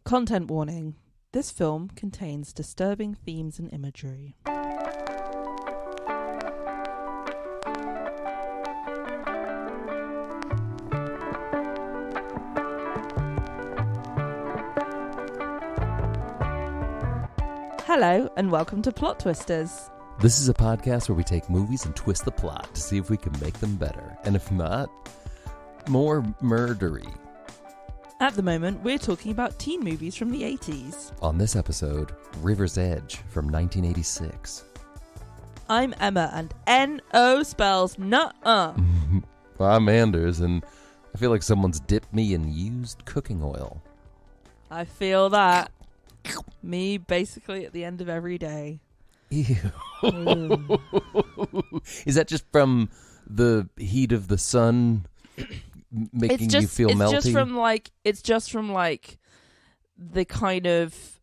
Content warning. This film contains disturbing themes and imagery. Hello and welcome to Plot Twisters. This is a podcast where we take movies and twist the plot to see if we can make them better. And if not, more murdery. At the moment, we're talking about teen movies from the 80s. On this episode, River's Edge from 1986. I'm Emma, and N-O spells nuh-uh. I'm Anders, and I feel like someone's dipped me in used cooking oil. I feel that. Me, basically, at the end of every day. Ew. Is that just from the heat of the sun making you feel melty? It's just from the kind of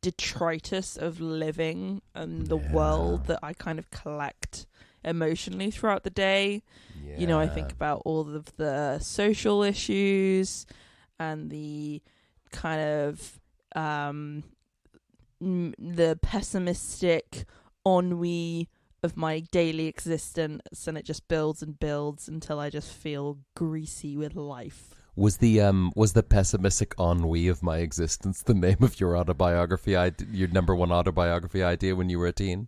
detritus of living and the world that I kind of collect emotionally throughout the day. Yeah. You know, I think about all of the social issues and the kind of the pessimistic ennui of my daily existence, and it just builds and builds until I just feel greasy with life. Was the pessimistic ennui of my existence the name of your autobiography? Your number one autobiography idea when you were a teen?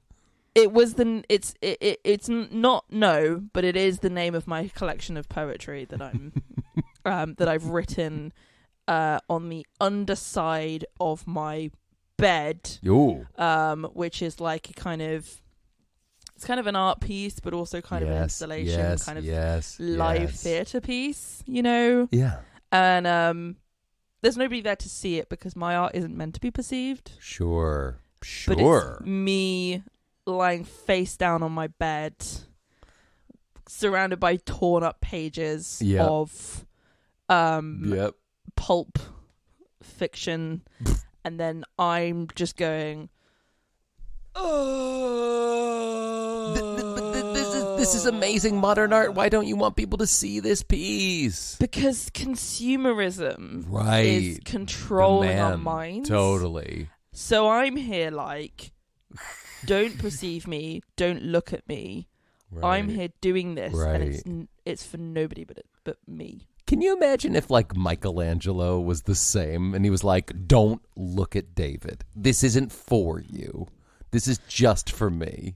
It was it's not no, but it is the name of my collection of poetry that I'm that I've written on the underside of my bed. Ooh. Which is like a kind of, it's kind of an art piece, but also kind of an installation, kind of live theatre piece, you know? Yeah. And there's nobody there to see it because my art isn't meant to be perceived. Sure. But it's me lying face down on my bed, surrounded by torn up pages of pulp fiction. And then I'm just going, oh. This is amazing modern art. Why don't you want people to see this piece? Because consumerism is controlling our minds. Totally. So I'm here don't perceive me, don't look at me. Right. I'm here doing this, and it's for nobody but me. Can you imagine if, Michelangelo was the same, and he was like, don't look at David. This isn't for you. This is just for me.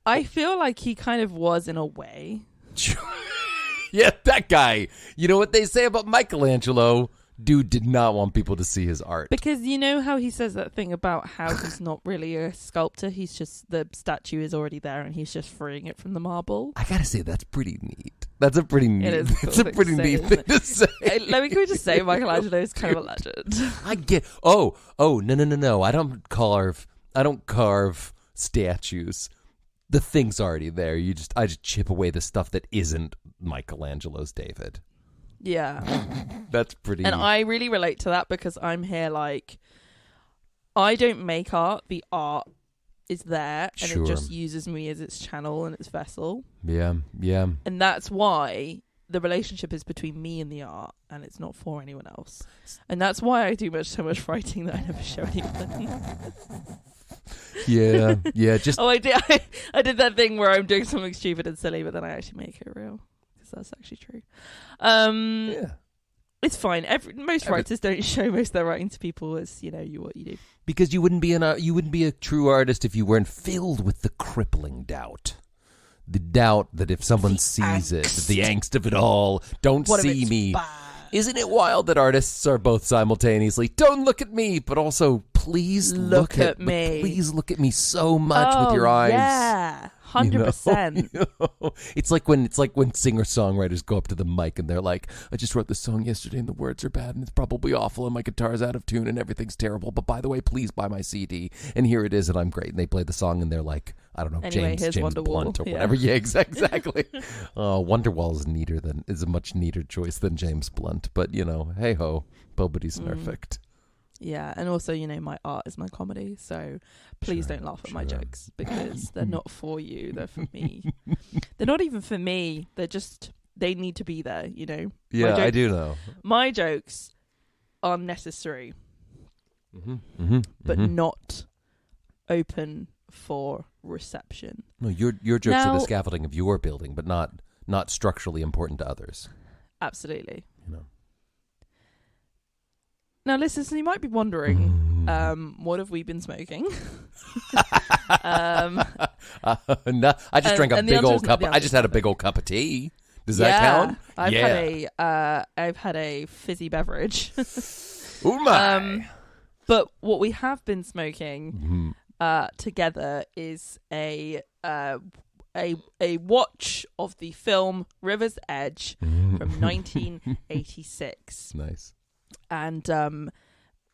I feel like he kind of was in a way. Yeah, that guy. You know what they say about Michelangelo? Dude did not want people to see his art. Because you know how he says that thing about how he's not really a sculptor. He's just, the statue is already there and he's just freeing it from the marble. I gotta say, that's pretty neat. That's a pretty neat, neat thing to say. Can we just say Michelangelo is kind of a legend? I get, no. I don't carve statues. The thing's already there. I just chip away the stuff that isn't Michelangelo's David. Yeah. That's pretty. And I really relate to that because I'm here I don't make art. The art is there and it just uses me as its channel and its vessel. Yeah. And that's why the relationship is between me and the art and it's not for anyone else. And that's why I do so much writing that I never show anyone. Yeah. I did that thing where I'm doing something stupid and silly, but then I actually make it real. That's actually true. It's fine. Most writers don't show most of their writing to people as what you do. Because you wouldn't be a true artist if you weren't filled with the crippling doubt. The doubt that if someone sees it, the angst of it all, don't see me. Bad? Isn't it wild that artists are both simultaneously, don't look at me, but also, please look at me. Please look at me so much with your eyes. Yeah. 100%. It's like when singer-songwriters go up to the mic and they're like, I just wrote this song yesterday and the words are bad and it's probably awful and my guitar's out of tune and everything's terrible, but by the way, please buy my CD and here it is and I'm great. And they play the song and they're like, I don't know, anyway, James Blunt or whatever. Yeah, exactly. Wonderwall is a much neater choice than James Blunt, but hey ho, nobody's perfect. Yeah, and also, my art is my comedy, so please don't laugh at my jokes because they're not for you, they're for me. They're not even for me, they need to be there, Yeah, I do know. My jokes are necessary, but not open for reception. No, your jokes are the scaffolding of your building, but not structurally important to others. Absolutely. You know. Now, listeners, you might be wondering, what have we been smoking? No, I just drank a big old cup. I just had a big old cup of tea. Does that count? I've had a fizzy beverage. Oh my! But what we have been smoking together is a watch of the film River's Edge from 1986. Nice. And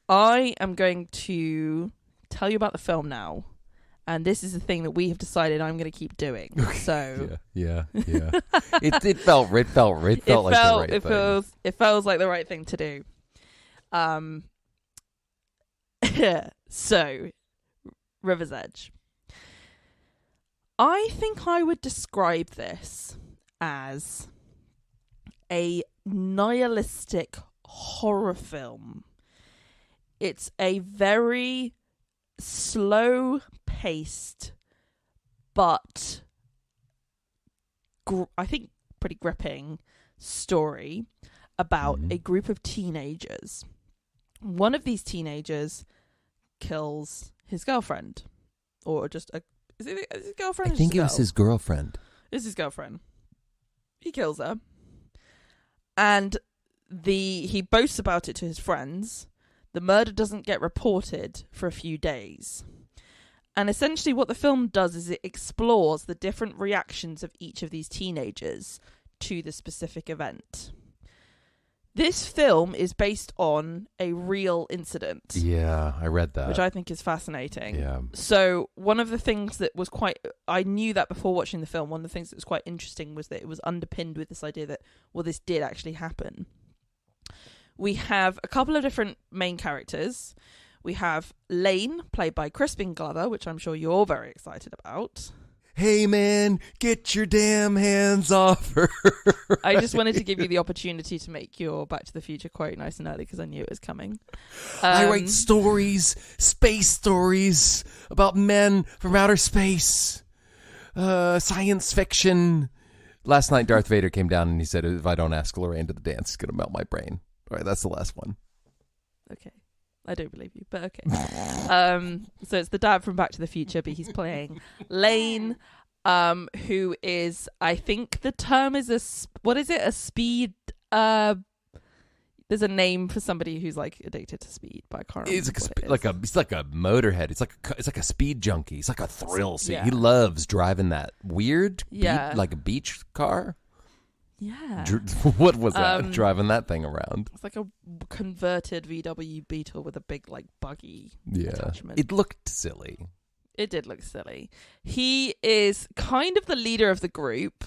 I am going to tell you about the film now. And this is the thing that we have decided I'm going to keep doing. So yeah. It felt like the right thing. It feels like the right thing to do. So, River's Edge. I think I would describe this as a nihilistic horror film. It's a very slow-paced, but I think pretty gripping story about a group of teenagers. One of these teenagers kills his girlfriend, or just is it his girlfriend? I think it was his girlfriend. It's his girlfriend. He kills her, and he boasts about it to his friends. The murder doesn't get reported for a few days. And essentially what the film does is it explores the different reactions of each of these teenagers to the specific event. This film is based on a real incident. Yeah, I read that. Which I think is fascinating. Yeah. So one of the things that was I knew that before watching the film, one of the things that was quite interesting was that it was underpinned with this idea that, well, this did actually happen. We have a couple of different main characters. We have Lane, played by Crispin Glover, which I'm sure you're very excited about. Hey, man, get your damn hands off her. I just wanted to give you the opportunity to make your Back to the Future quote nice and early because I knew it was coming. I write space stories about men from outer space, science fiction. Last night, Darth Vader came down and he said, if I don't ask Lorraine to the dance, it's going to melt my brain. All right, that's the last one. Okay. I don't believe you, but okay. So it's the dad from Back to the Future, but he's playing Lane, who is, I think the term is a speed, there's a name for somebody who's like addicted to speed, but I can't remember it's like a motorhead. It's like a speed junkie. It's like a thrill seeker. Yeah. He loves driving that weird, like a beach car. Yeah. What was that? Driving that thing around. It's like a converted VW Beetle with a big, like, buggy attachment. It looked silly. It did look silly. He is kind of the leader of the group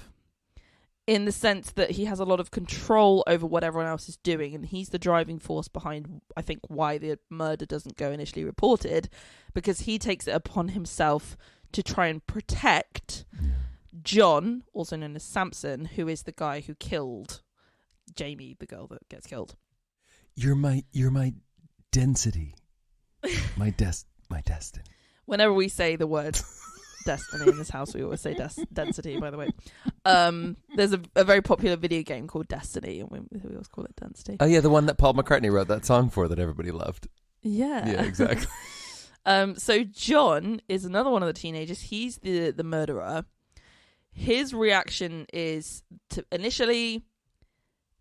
in the sense that he has a lot of control over what everyone else is doing, and he's the driving force behind, I think, why the murder doesn't go initially reported, because he takes it upon himself to try and protect John, also known as Samson, who is the guy who killed Jamie, the girl that gets killed. You're my density. my destiny. Whenever we say the word destiny in this house, we always say density, by the way. There's a very popular video game called Destiny, and we always call it Density. Oh yeah, the one that Paul McCartney wrote that song for that everybody loved. Yeah. Yeah, exactly. So John is another one of the teenagers. He's the murderer. His reaction is to initially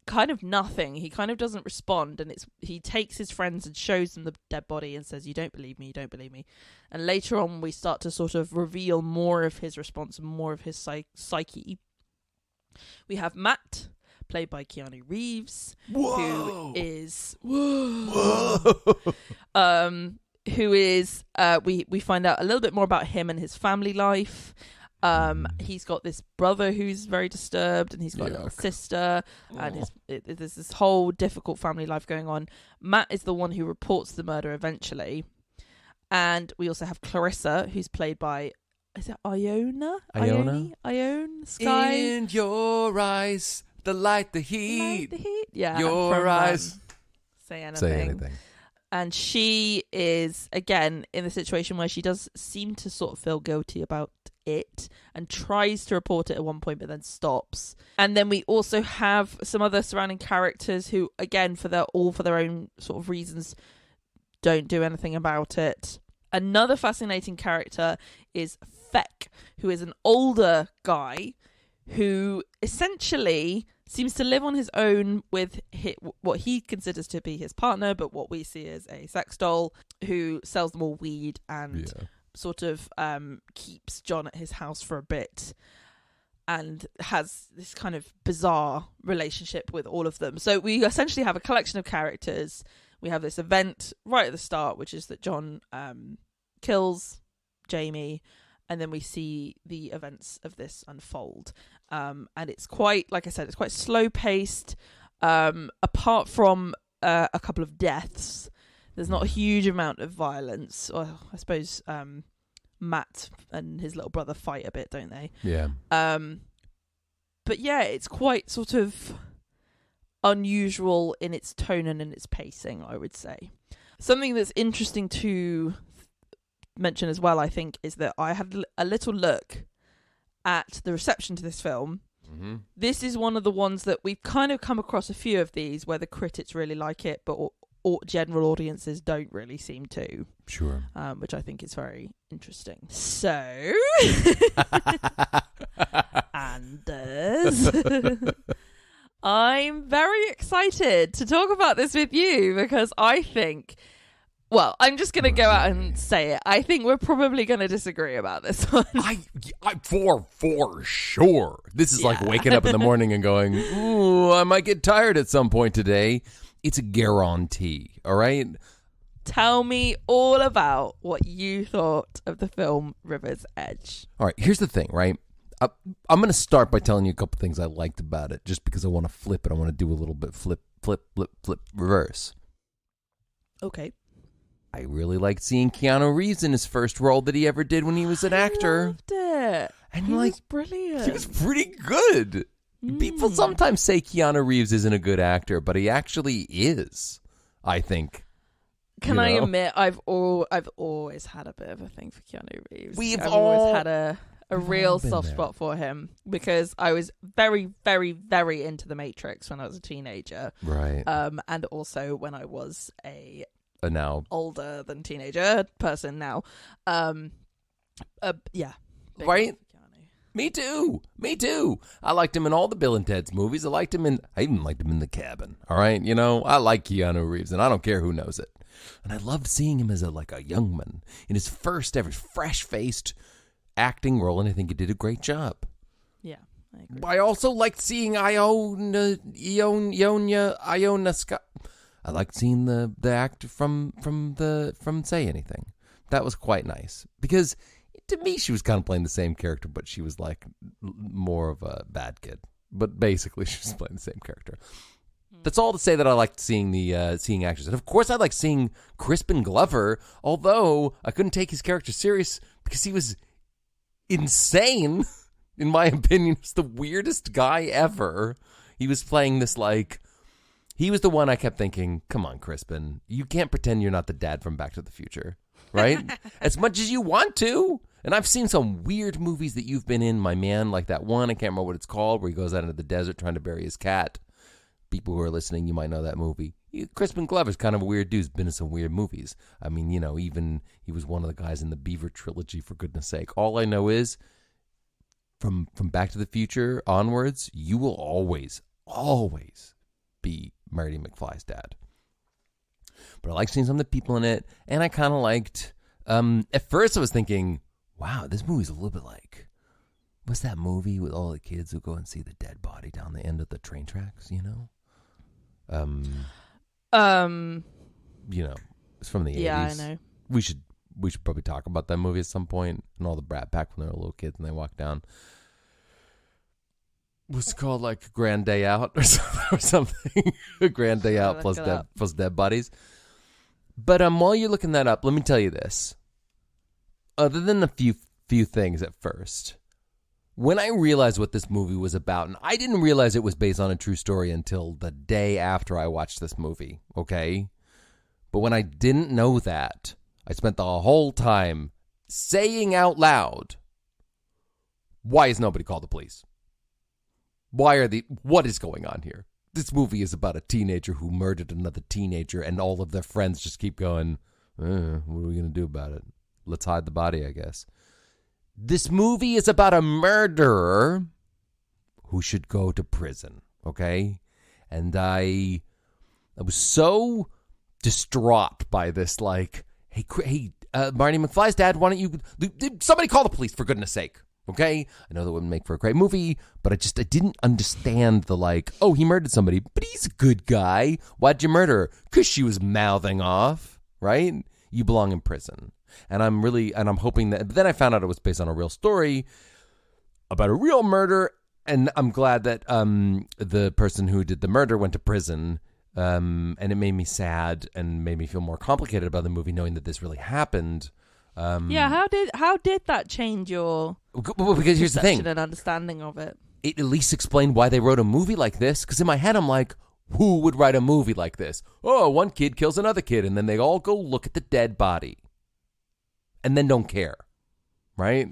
kind of nothing. He kind of doesn't respond, and he takes his friends and shows them the dead body and says, you don't believe me. And later on we start to sort of reveal more of his response and more of his psyche. We have Matt, played by Keanu Reeves, who is we find out a little bit more about him and his family life. He's got this brother who's very disturbed, and he's got a little sister, and there's this whole difficult family life going on. Matt is the one who reports the murder eventually, and we also have Clarissa, who's played by, is it Ione Sky? In your eyes, the light, the heat. Yeah, your eyes. say anything. And she is, again, in the situation where she does seem to sort of feel guilty about it and tries to report it at one point, but then stops. And then we also have some other surrounding characters who, again, for their own sort of reasons, don't do anything about it. Another fascinating character is Feck, who is an older guy who essentially seems to live on his own with what he considers to be his partner, but what we see as a sex doll, who sells them all weed and sort of keeps John at his house for a bit and has this kind of bizarre relationship with all of them. So we essentially have a collection of characters. We have this event right at the start, which is that John kills Jamie, and then we see the events of this unfold. And it's quite, like I said, it's quite slow paced. Apart from a couple of deaths, there's not a huge amount of violence. Or I suppose Matt and his little brother fight a bit, don't they? Yeah. But yeah, it's quite sort of unusual in its tone and in its pacing, I would say. Something that's interesting to mention as well, I think, is that I had a little look at the reception to this film. Mm-hmm. This is one of the ones that we've kind of come across a few of these where the critics really like it, but general audiences don't really seem to. Sure. Which I think is very interesting. So, Anders, I'm very excited to talk about this with you because I think, well, I'm just going to go out and say it. I think we're probably going to disagree about this one. I for sure. This is like waking up in the morning and going, ooh, I might get tired at some point today. It's a guarantee, all right? Tell me all about what you thought of the film River's Edge. All right, here's the thing, right? I'm going to start by telling you a couple things I liked about it, just because I want to flip it. I want to do a little bit flip, reverse. Okay. I really liked seeing Keanu Reeves in his first role that he ever did when he was an actor. I loved it. And he was brilliant. He was pretty good. People sometimes say Keanu Reeves isn't a good actor, but he actually is, I think. Can I admit, I've always had a bit of a thing for Keanu Reeves. I've always had a real soft spot for him because I was very, very, very into The Matrix when I was a teenager. Right. And also when I was a now older than teenager person now. Yeah. Right? Me too. I liked him in all the Bill and Ted's movies. I even liked him in The Cabin. All right? You know, I like Keanu Reeves, and I don't care who knows it. And I loved seeing him as a young man in his first ever fresh-faced acting role, and I think he did a great job. Yeah, I agree. I also liked seeing Iona Scott. I liked seeing the actor from Say Anything. That was quite nice because to me she was kind of playing the same character, but she was like more of a bad kid. But basically, she was playing the same character. That's all to say that I liked seeing seeing actors, and of course, I liked seeing Crispin Glover. Although I couldn't take his character serious because he was insane. In my opinion, he's the weirdest guy ever. He was playing this he was the one I kept thinking, come on, Crispin, you can't pretend you're not the dad from Back to the Future, right? As much as you want to. And I've seen some weird movies that you've been in, my man, like that one, I can't remember what it's called, where he goes out into the desert trying to bury his cat. People who are listening, you might know that movie. Crispin Glover's kind of a weird dude. He's been in some weird movies. I mean, even he was one of the guys in the Beaver trilogy, for goodness sake. All I know is, from Back to the Future onwards, you will always be Marty McFly's dad. But I like seeing some of the people in it, and I kind of liked, at first I was thinking, wow, this movie's a little bit like, what's that movie with all the kids who go and see the dead body down the end of the train tracks, you know? It's from the 80s. Yeah, I know. We should probably talk about that movie at some point, and all the Brat Pack when they were little kids and they walked down. What's it called, like Grand Day Out or something? A Grand Day Out plus dead bodies. But while you're looking that up, let me tell you this. Other than a few things at first, when I realized what this movie was about, and I didn't realize it was based on a true story until the day after I watched this movie, okay? But when I didn't know that, I spent the whole time saying out loud, why has nobody called the police? What is going on here? This movie is about a teenager who murdered another teenager, and all of their friends just keep going, what are we going to do about it? Let's hide the body, I guess. This movie is about a murderer who should go to prison, okay? And I was so distraught by this, like, hey, Marty McFly's dad, why don't you, somebody call the police, for goodness sake, okay? I know that wouldn't make for a great movie, but I didn't understand the, like, oh, he murdered somebody, but he's a good guy. Why'd you murder her? Because she was mouthing off, right? You belong in prison. And I'm hoping that, but then I found out it was based on a real story about a real murder, and I'm glad that the person who did the murder went to prison, and it made me sad and made me feel more complicated about the movie knowing that this really happened. How did that change your because here's the thing, and understanding of it? It at least explained why they wrote a movie like this, because in my head I'm like, who would write a movie like this? Oh, one kid kills another kid, and then they all go look at the dead body. And then don't care, right?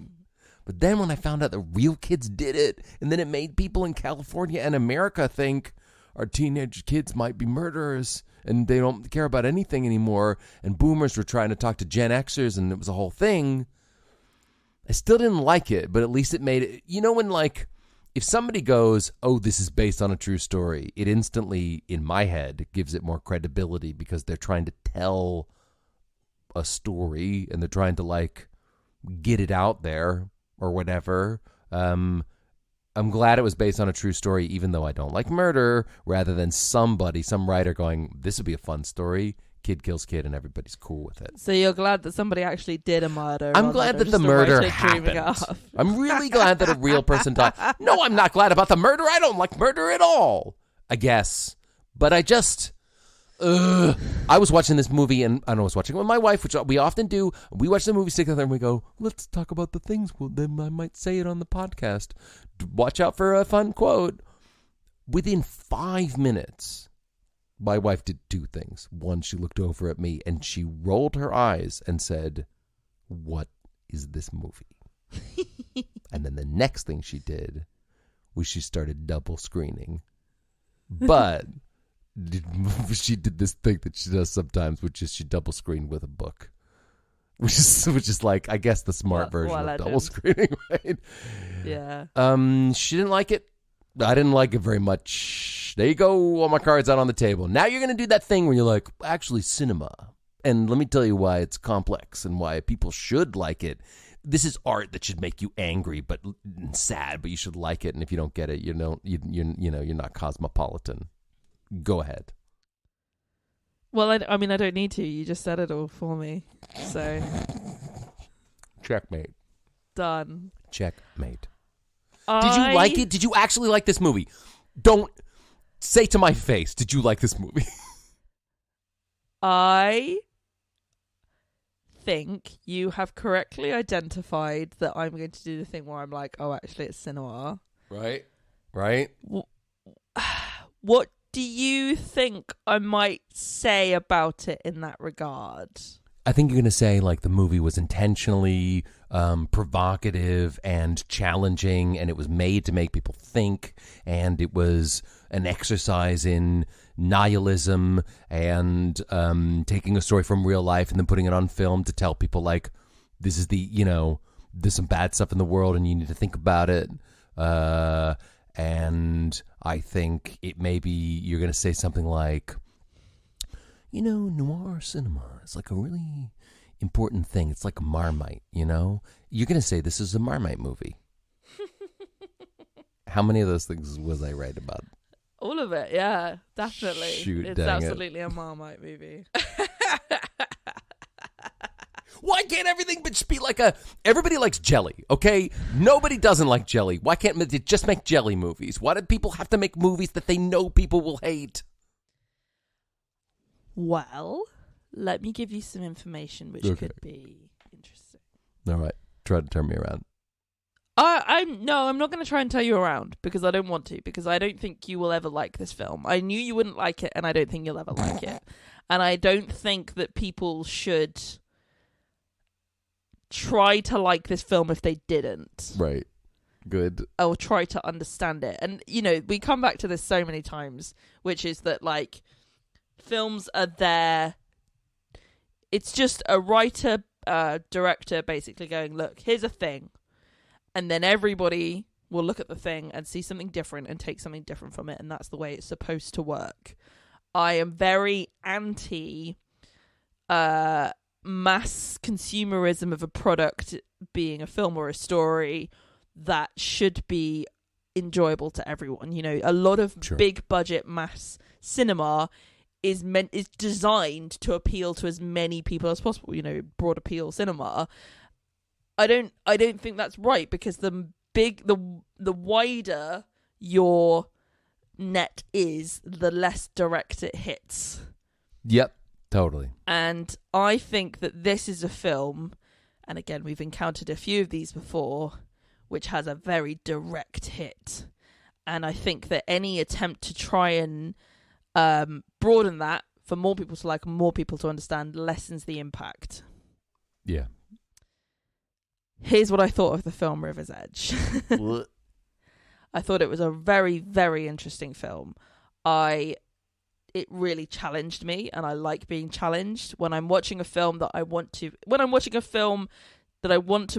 But then when I found out the real kids did it, and then it made people in California and America think our teenage kids might be murderers, and they don't care about anything anymore, and boomers were trying to talk to Gen Xers, and it was a whole thing. I still didn't like it, but at least it made it, when, like, if somebody goes, oh, this is based on a true story, it instantly, in my head, gives it more credibility because they're trying to tell a story and they're trying to, like, get it out there or whatever. I'm glad it was based on a true story, even though I don't like murder, rather than some writer going, this would be a fun story. Kid kills kid and everybody's cool with it. So you're glad that somebody actually did a murder. I'm glad that the murder happened. I'm really glad that a real person died. No, I'm not glad about the murder. I don't like murder at all, I guess. But I just... I was watching this movie, and I was watching it with my wife, which we often do. We watch the movie together, and we go, let's talk about the things. Well, then I might say it on the podcast. Watch out for a fun quote. Within 5 minutes, my wife did two things. One, she looked over at me, and she rolled her eyes and said, what is this movie? And then the next thing she did was she started double screening. But... she did this thing that she does sometimes, which is she double screened with a book, which is like, I guess, the smart version of double screening, right? Yeah. She didn't like it. I didn't like it very much. There you go. All my cards out on the table. Now you're gonna do that thing where you're like, actually, cinema, and let me tell you why it's complex and why people should like it. This is art that should make you angry but sad, but you should like it. And if you don't get it, you're not cosmopolitan. Go ahead. Well, I mean, I don't need to. You just said it all for me. So. Checkmate. Done. Checkmate. Did you like it? Did you actually like this movie? Don't say to my face, did you like this movie? I think you have correctly identified that I'm going to do the thing where I'm like, oh, actually, it's cinema. Right. What do you think I might say about it in that regard? I think you're going to say, like, the movie was intentionally provocative and challenging, and it was made to make people think, and it was an exercise in nihilism and taking a story from real life and then putting it on film to tell people, like, this is there's some bad stuff in the world and you need to think about it. And I think it maybe you're going to say something like, noir cinema is like a really important thing. It's like a Marmite, You're going to say this is a Marmite movie. How many of those things was I right about? All of it, yeah, definitely. Shoot, it's absolutely a Marmite movie. Why can't everything just be like everybody likes jelly, okay? Nobody doesn't like jelly. Why can't they just make jelly movies? Why do people have to make movies that they know people will hate? Well, let me give you some information which could be interesting. All right. Try to turn me around. I I'm not going to try and tell you around, because I don't want to, because I don't think you will ever like this film. I knew you wouldn't like it, and I don't think you'll ever like it. And I don't think that people should try to like this film if they didn't. Right. Good. Or try to understand it. And, you know, we come back to this so many times, which is that, like, films are there. It's just a writer, director basically going, look, here's a thing. And then everybody will look at the thing and see something different and take something different from it. And that's the way it's supposed to work. I am very anti mass consumerism of a product being a film or a story that should be enjoyable to everyone. You know, a lot of big budget mass cinema is designed to appeal to as many people as possible. You know, broad appeal cinema. I don't think that's right, because the wider your net is, the less direct it hits. Yep, totally. And I think that this is a film, and again, we've encountered a few of these before, which has a very direct hit. And I think that any attempt to try and broaden that for more people to like, more people to understand, lessens the impact. Yeah. Here's what I thought of the film River's Edge. I thought it was a very, very interesting film. It really challenged me, and I like being challenged when I'm watching a film that I want to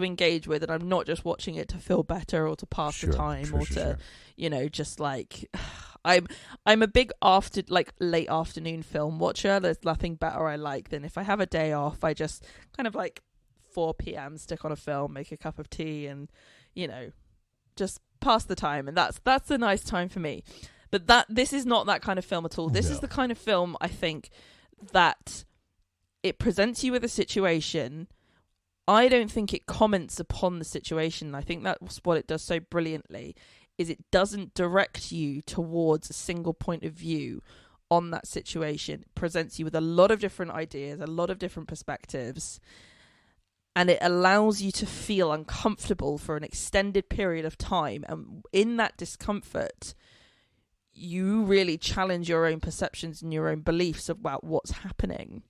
engage with, and I'm not just watching it to feel better or to pass the time you know, just like I'm a big late afternoon film watcher. There's nothing better I like than if I have a day off, I just kind of like 4 p.m. stick on a film, make a cup of tea, and, you know, just pass the time. And that's a nice time for me. But this is not that kind of film at all. This is the kind of film, I think, that it presents you with a situation. I don't think it comments upon the situation. I think that's what it does so brilliantly, is it doesn't direct you towards a single point of view on that situation. It presents you with a lot of different ideas, a lot of different perspectives, and it allows you to feel uncomfortable for an extended period of time. And in that discomfort, you really challenge your own perceptions and your own beliefs about what's happening.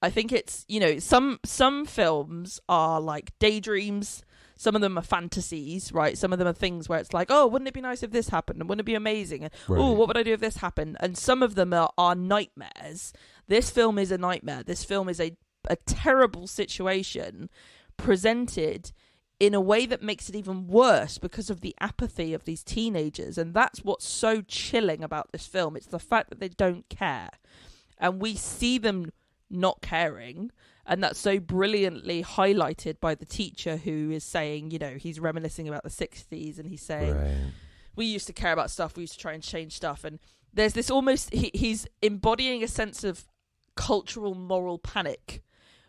I think it's, you know, some films are like daydreams. Some of them are fantasies, right? Some of them are things where it's like, oh, wouldn't it be nice if this happened? And wouldn't it be amazing? And, oh, what would I do if this happened? And some of them are nightmares. This film is a nightmare. This film is a terrible situation presented in a way that makes it even worse because of the apathy of these teenagers. And that's what's so chilling about this film. It's the fact that they don't care. And we see them not caring. And that's so brilliantly highlighted by the teacher, who is saying, you know, he's reminiscing about the 60s, and he's saying, we used to care about stuff. We used to try and change stuff. And there's this almost, he's embodying a sense of cultural moral panic,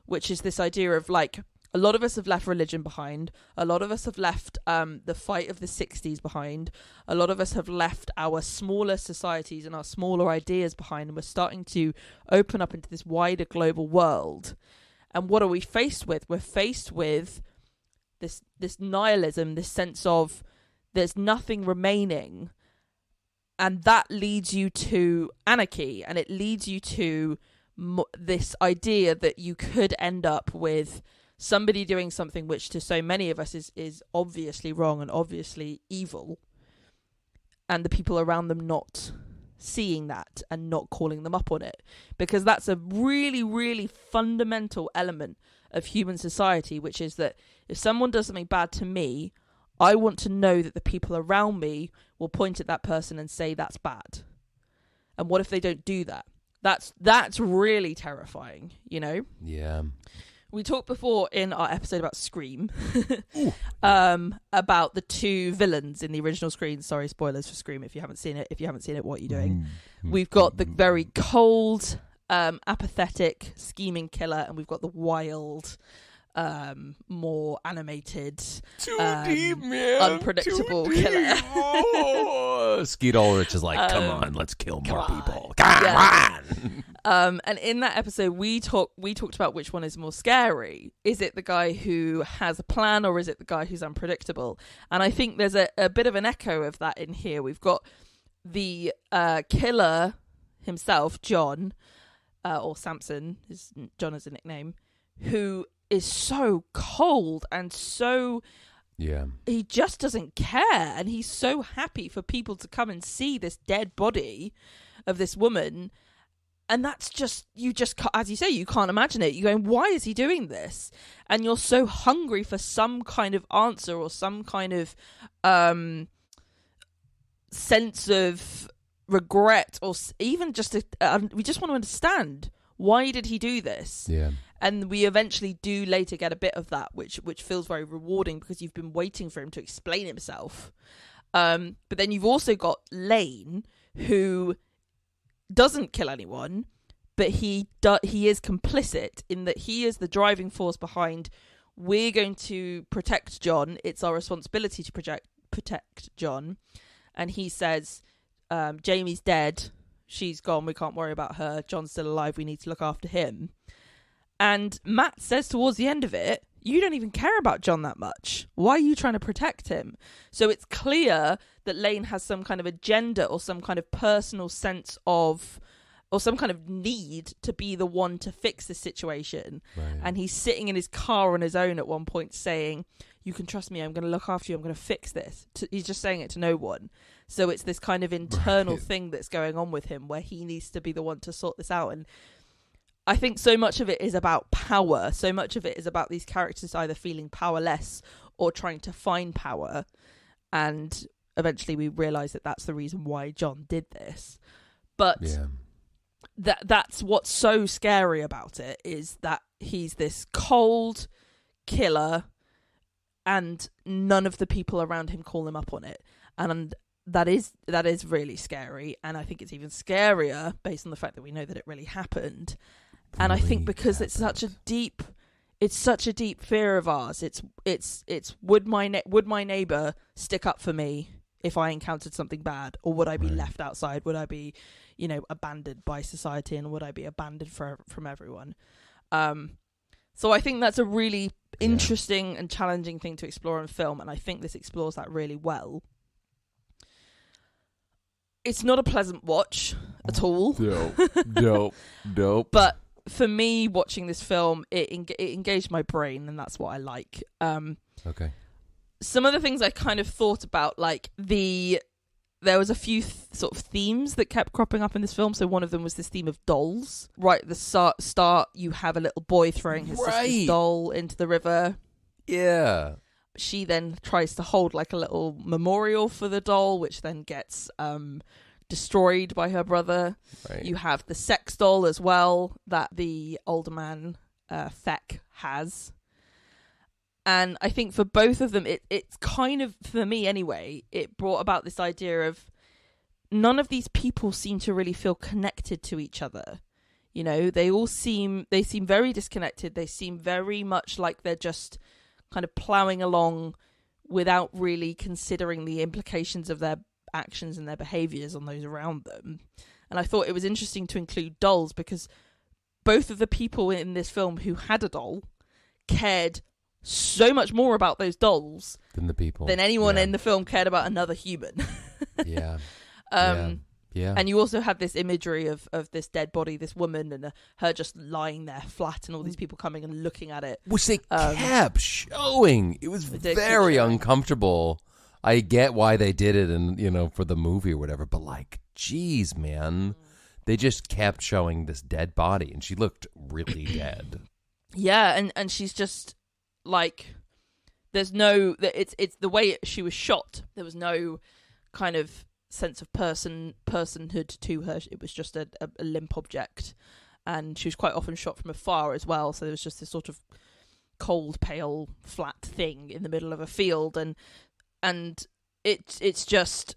which is this idea of like, a lot of us have left religion behind. A lot of us have left the fight of the 60s behind. A lot of us have left our smaller societies and our smaller ideas behind. And we're starting to open up into this wider global world. And what are we faced with? We're faced with this nihilism, this sense of there's nothing remaining. And that leads you to anarchy. And it leads you to this idea that you could end up with somebody doing something which to so many of us is obviously wrong and obviously evil, and the people around them not seeing that and not calling them up on it, because that's a really, really fundamental element of human society, which is that if someone does something bad to me, I want to know that the people around me will point at that person and say that's bad. And what if they don't do that? That's really terrifying, you know? Yeah. We talked before in our episode about Scream about the two villains in the original Scream. Sorry, spoilers for Scream if you haven't seen it. If you haven't seen it, what are you doing? We've got the very cold, apathetic, scheming killer, and we've got the wild, more animated, Too deep, man. unpredictable killer. Oh. Skeet Ulrich is like, come on, let's kill more people. Come on. And in that episode, we talked about which one is more scary. Is it the guy who has a plan, or is it the guy who's unpredictable? And I think there's a bit of an echo of that in here. We've got the killer himself, John, or Samson, John is a nickname, who is so cold and so... Yeah. He just doesn't care, and he's so happy for people to come and see this dead body of this woman. And that's just, as you say, you can't imagine it. You're going, why is he doing this? And you're so hungry for some kind of answer or some kind of sense of regret, or even just we just want to understand, why did he do this? Yeah. And we eventually do later get a bit of that, which feels very rewarding, because you've been waiting for him to explain himself. But then you've also got Lane, who doesn't kill anyone, but he is complicit in that he is the driving force behind, we're going to protect John. It's our responsibility to protect John. And he says, Jamie's dead. She's gone. We can't worry about her. John's still alive. We need to look after him. And Matt says towards the end of it, you don't even care about John that much. Why are you trying to protect him? So it's clear that Lane has some kind of agenda or some kind of personal sense of, or some kind of need to be the one to fix the situation. Right. And he's sitting in his car on his own at one point saying, you can trust me, I'm going to look after you, I'm going to fix this. He's just saying it to no one. So it's this kind of internal thing that's going on with him where he needs to be the one to sort this out. And I think so much of it is about power. So much of it is about these characters either feeling powerless or trying to find power. And eventually we realise that that's the reason why John did this. But that's what's so scary about it, is that he's this cold killer and none of the people around him call him up on it. And that is really scary. And I think it's even scarier based on the fact that we know that it really happened. And I think because it's such a deep fear of ours. It's would my neighbor stick up for me if I encountered something bad, or would I be left outside? Would I be, abandoned by society, and would I be abandoned from everyone? So I think that's a really interesting and challenging thing to explore in film, and I think this explores that really well. It's not a pleasant watch at all. Nope. But for me, watching this film, it engaged my brain, and that's what I like. Okay. Some of the things I kind of thought about, like there was a few sort of themes that kept cropping up in this film. So one of them was this theme of dolls. Right at the start, you have a little boy throwing his sister's doll into the river. Yeah. She then tries to hold like a little memorial for the doll, which then gets destroyed by her brother. Right. You have the sex doll as well that the older man, Feck, has. And I think for both of them, it's kind of, for me anyway, it brought about this idea of none of these people seem to really feel connected to each other. They seem very disconnected. They seem very much like they're just kind of ploughing along without really considering the implications of their actions and their behaviours on those around them. And I thought it was interesting to include dolls, because both of the people in this film who had a doll cared so much more about those dolls than anyone in the film cared about another human. Yeah. And you also have this imagery of this dead body, this woman, and her just lying there flat, and all these people coming and looking at it, which they kept showing. It was very uncomfortable. I get why they did it, and for the movie or whatever, but like, geez, man, they just kept showing this dead body, and she looked really dead. Yeah, and she's just like, it's the way she was shot. There was no kind of sense of personhood to her. It was just a limp object, and she was quite often shot from afar as well. So there was just this sort of cold, pale, flat thing in the middle of a field, and it's just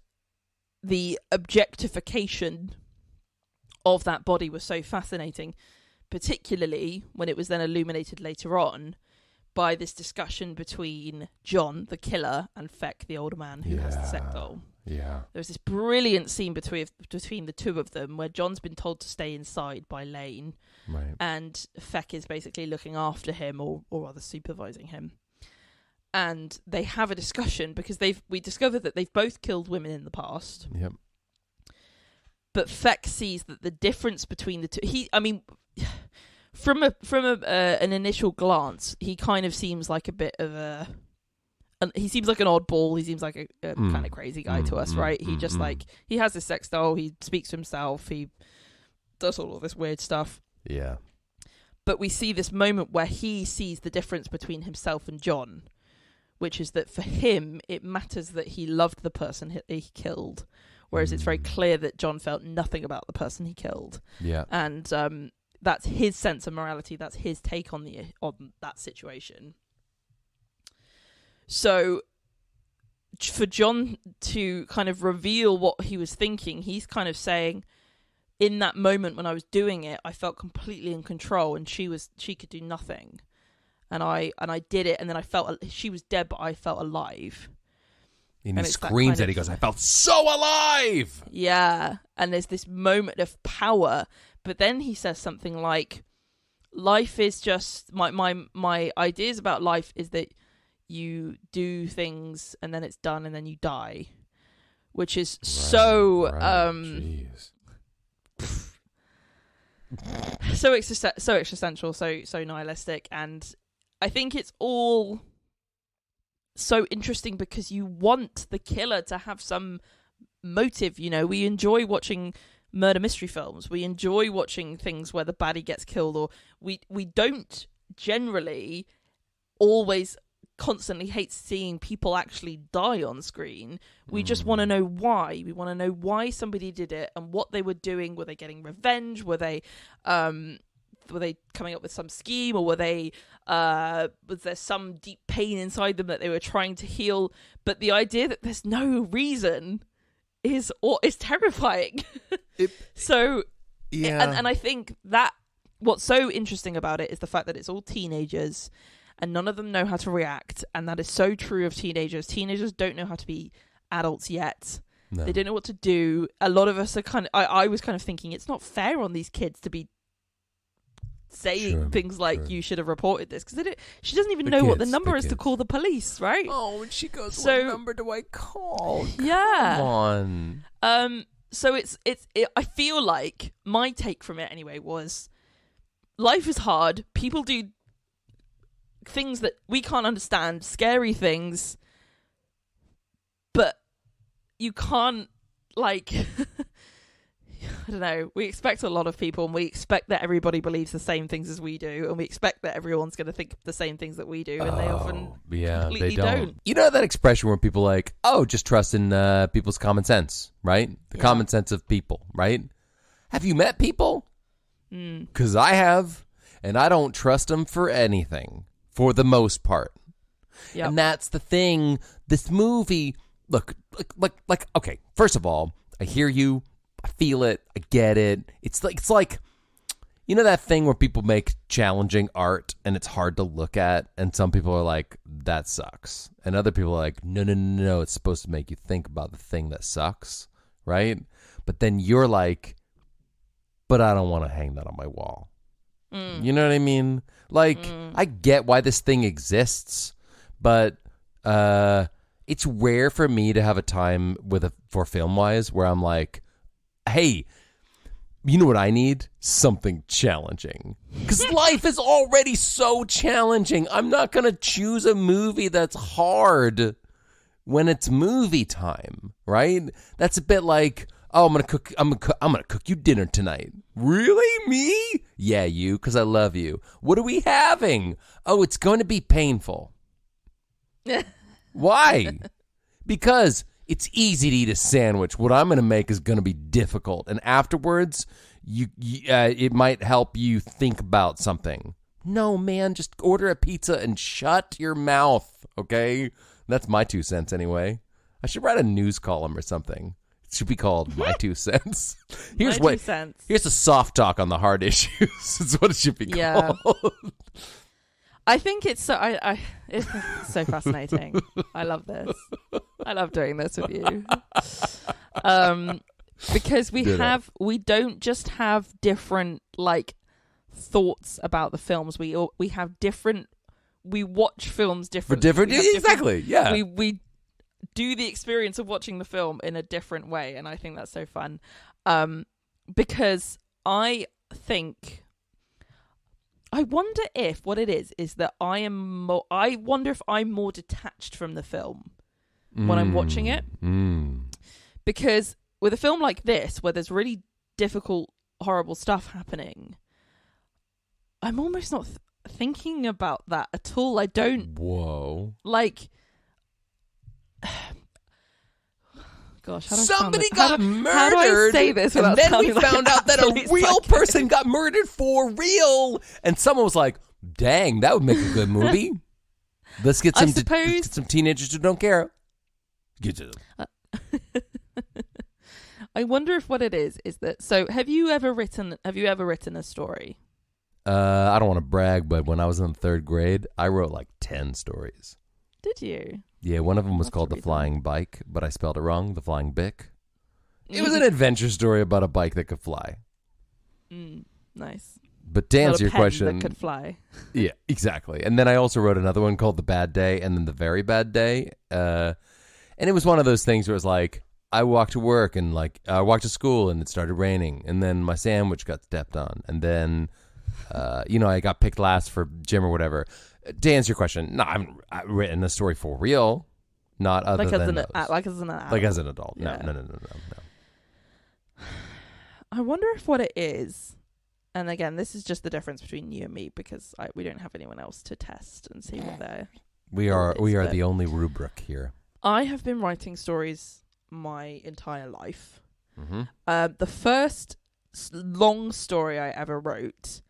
the objectification of that body was so fascinating, particularly when it was then illuminated later on, by this discussion between John, the killer, and Feck, the older man who has the sex doll. Yeah. There's this brilliant scene between the two of them where John's been told to stay inside by Lane. Right. And Feck is basically looking after him or rather supervising him. And they have a discussion because we discover that they've both killed women in the past. Yep. But Feck sees that the difference between the two... From an initial glance, he kind of seems like a bit of he seems like an oddball. He seems like a kind of crazy guy to us, right? He just he has this sex doll. He speaks to himself. He does all of this weird stuff. Yeah. But we see this moment where he sees the difference between himself and John, which is that for him, it matters that he loved the person he killed, whereas it's very clear that John felt nothing about the person he killed. Yeah. And that's his sense of morality. That's his take on that situation. So for John to kind of reveal what he was thinking, he's kind of saying, in that moment when I was doing it, I felt completely in control, and she could do nothing, and I did it, and then I felt she was dead, but I felt alive. And he screams at it. He goes, "I felt so alive!" Yeah, and there's this moment of power. But then he says something like, life is just... My ideas about life is that you do things and then it's done and then you die. Which is so... so existential, so nihilistic. And I think it's all so interesting because you want the killer to have some motive. You know, we enjoy watching murder mystery films. We enjoy watching things where the baddie gets killed, or we don't generally always constantly hate seeing people actually die on screen. We just want to know why. We want to know why somebody did it and what they were doing. Were they getting revenge? Were they coming up with some scheme, or was there some deep pain inside them that they were trying to heal? But the idea that there's no reason is terrifying. And I think that what's so interesting about it is the fact that it's all teenagers and none of them know how to react, and that is so true of teenagers. Teenagers don't know how to be adults yet. No. They don't know what to do. A lot of us are I was kind of thinking it's not fair on these kids to be saying things like you should have reported this, because she doesn't even know what the number is to call the police, right? Oh, and she goes, what number do I call? Yeah. Come on. So I feel like my take from it anyway was, life is hard. People do things that we can't understand, scary things, but you can't, like... I don't know. We expect a lot of people, and we expect that everybody believes the same things as we do, and we expect that everyone's going to think the same things that we do, and they often completely don't. You know that expression where people are like, "Oh, just trust in people's common sense," right? The common sense of people, right? Have you met people? Because I have, and I don't trust them for anything, for the most part. Yep. And that's the thing. This movie, look, like. Okay, first of all, I hear you. I feel it. I get it. It's like, you know that thing where people make challenging art and it's hard to look at, and some people are like, that sucks. And other people are like, no, it's supposed to make you think about the thing that sucks, right? But then you're like, but I don't want to hang that on my wall. You know what I mean? Like, I get why this thing exists, but it's rare for me to have a time for film-wise where I'm like, hey, you know what I need? Something challenging. Because life is already so challenging. I'm not going to choose a movie that's hard when it's movie time, right? That's a bit like, oh, I'm gonna cook you dinner tonight. Really? Me? Yeah, you, because I love you. What are we having? Oh, it's going to be painful. Why? Because it's easy to eat a sandwich. What I'm going to make is going to be difficult. And afterwards, it might help you think about something. No, man, just order a pizza and shut your mouth, okay? That's my 2 cents anyway. I should write a news column or something. It should be called My 2 Cents. Here's a soft talk on the hard issues. That's what it should be called. I think it's so it's so fascinating. I love this. I love doing this with you. Because we don't just have different like thoughts about the films. We have different. We watch films differently. Exactly. Yeah. We do the experience of watching the film in a different way, and I think that's so fun. Because I think. I wonder if what it is that I wonder if I'm more detached from the film when I'm watching it. Because with a film like this, where there's really difficult, horrible stuff happening, I'm almost not thinking about that at all. I don't... Whoa. Like... Gosh, somebody got murdered. How do I say this without and then we like found out that a real person got murdered for real. And someone was like, dang, that would make a good movie. Let's get some teenagers who don't care. Get to them. I wonder if what it is that... So have you ever written a story? I don't want to brag, but when I was in 3rd grade, I wrote like 10 stories. Did you? Yeah, one of them was called The Flying Bike, but I spelled it wrong. The Flying Bic. It was an adventure story about a bike that could fly. Nice. But to answer your question, that could fly. Yeah, exactly. And then I also wrote another one called The Bad Day, and then The Very Bad Day. And it was one of those things where it was like, I walked to work and like I walked to school and it started raining, and then my sandwich got stepped on, and then I got picked last for gym or whatever. To answer your question, no, I've written a story for real, not other than those. Like as an adult. Like as an adult. No, Yeah. no. I wonder if what it is, and again, this is just the difference between you and me because we don't have anyone else to test and see what they're. We are the only rubric here. I have been writing stories my entire life. Mm-hmm. The first long story I ever wrote,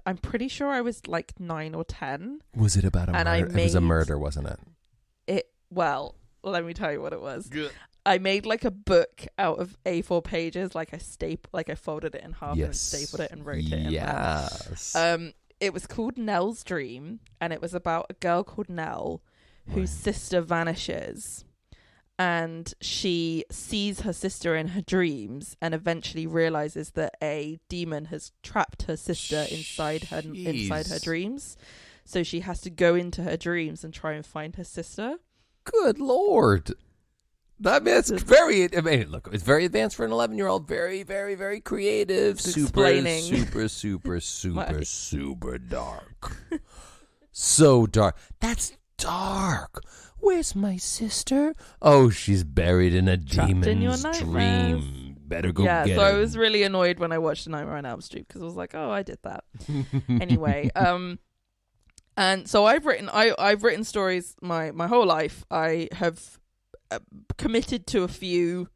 I'm pretty sure I was like 9 or 10. Was it about a murder? It was a murder, wasn't it? Well, let me tell you what it was. Good. I made like a book out of A4 pages, I folded it in half and stapled it and wrote it in there. It was called Nell's Dream, and it was about a girl called Nell whose sister vanishes. And she sees her sister in her dreams and eventually realizes that a demon has trapped her sister inside her dreams. So she has to go into her dreams and try and find her sister. Good Lord. It's very advanced for an 11-year-old. Very, very, very creative. Super dark. So dark. That's dark. Where's my sister? Oh, she's buried in a demon's dream. Better go get her. Yeah, so I was really annoyed when I watched Nightmare on Elm Street because I was like, oh, I did that. Anyway, and so I've written stories my whole life. I have committed to a few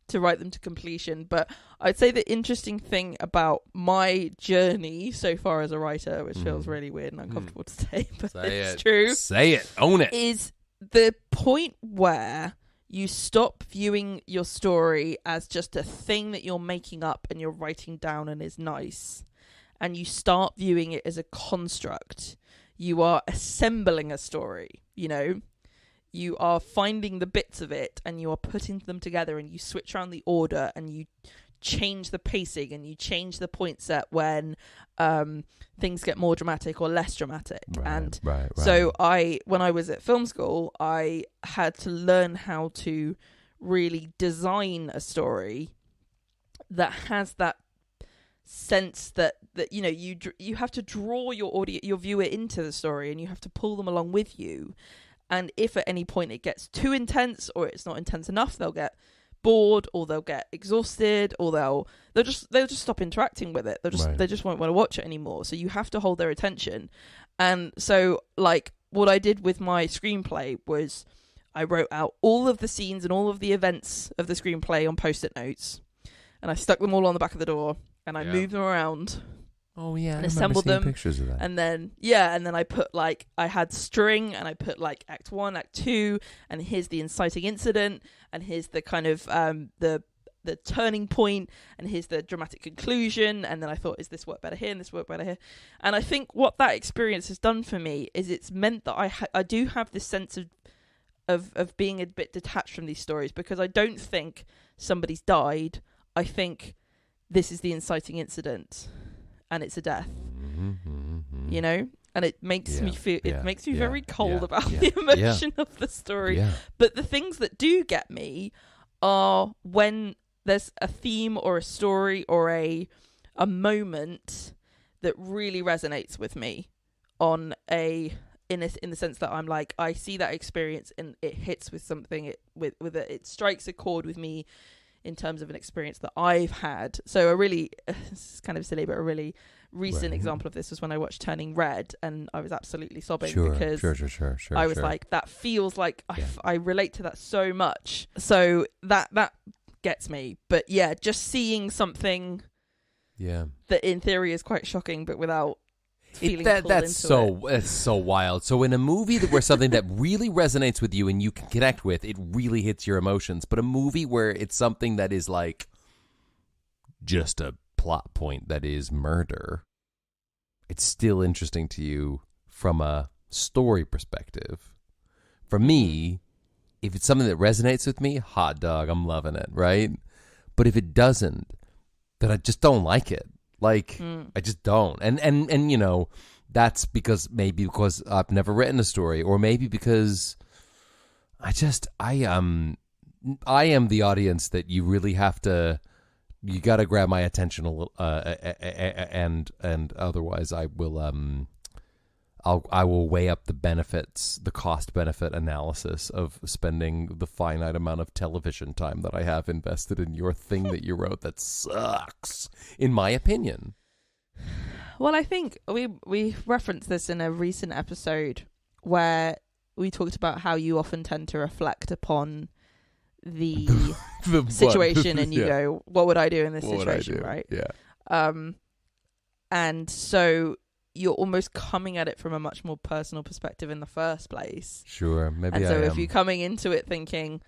to write them to completion, but I'd say the interesting thing about my journey so far as a writer, which feels really weird and uncomfortable to say, but it's true. Say it. Own it. Is the point where you stop viewing your story as just a thing that you're making up and you're writing down and is nice, and you start viewing it as a construct. You are assembling a story, You are finding the bits of it and you are putting them together, and you switch around the order and you change the pacing and you change the point set when things get more dramatic or less dramatic. Right. So when I was at film school, I had to learn how to really design a story that has that sense that you have to draw your viewer into the story, and you have to pull them along with you. And if at any point it gets too intense or it's not intense enough, they'll get bored or they'll get exhausted or they'll just stop interacting with it. They just won't want to watch it anymore. So you have to hold their attention. And so like what I did with my screenplay was I wrote out all of the scenes and all of the events of the screenplay on Post-it notes, and I stuck them all on the back of the door, and I moved them around. Oh yeah, and assembled them. Pictures of that. And then I put I had string, and I put Act 1, Act 2, and here's the inciting incident, and here's the kind of the the turning point, and here's the dramatic conclusion, and then I thought, is this work better here and this work better here? And I think what that experience has done for me is it's meant that I do have this sense of being a bit detached from these stories, because I don't think somebody's died. I think this is the inciting incident, and it's a death. You know, and it makes me feel. It makes me very cold about the emotion of the story. Yeah. But the things that do get me are when there's a theme or a story or a moment that really resonates with me in the sense that I'm like, I see that experience and it hits with something. It strikes a chord with me in terms of an experience that I've had. So it's kind of silly, but a really recent example of this was when I watched Turning Red, and I was absolutely sobbing because I was like, that feels like I relate to that so much. So that gets me. But yeah, just seeing something that in theory is quite shocking, but without feeling pulled into it. It's so wild. So in a movie where something that really resonates with you and you can connect with, it really hits your emotions. But a movie where it's something that is like just a plot point that is murder, it's still interesting to you from a story perspective. For me, if it's something that resonates with me, hot dog, I'm loving it, right? But if it doesn't, then I just don't like it. Like, I just don't. And you know, that's maybe because I've never written a story, or maybe because I am the audience that you really have to, you got to grab my attention a little, and otherwise I will weigh up the benefits, the cost benefit analysis of spending the finite amount of television time that I have invested in your thing that you wrote that sucks, in my opinion. Well, I think we referenced this in a recent episode where we talked about how you often tend to reflect upon the situation and you go, what would I do in this situation, right? Yeah. And so you're almost coming at it from a much more personal perspective in the first place. Sure, maybe. And so if you're coming into it thinking,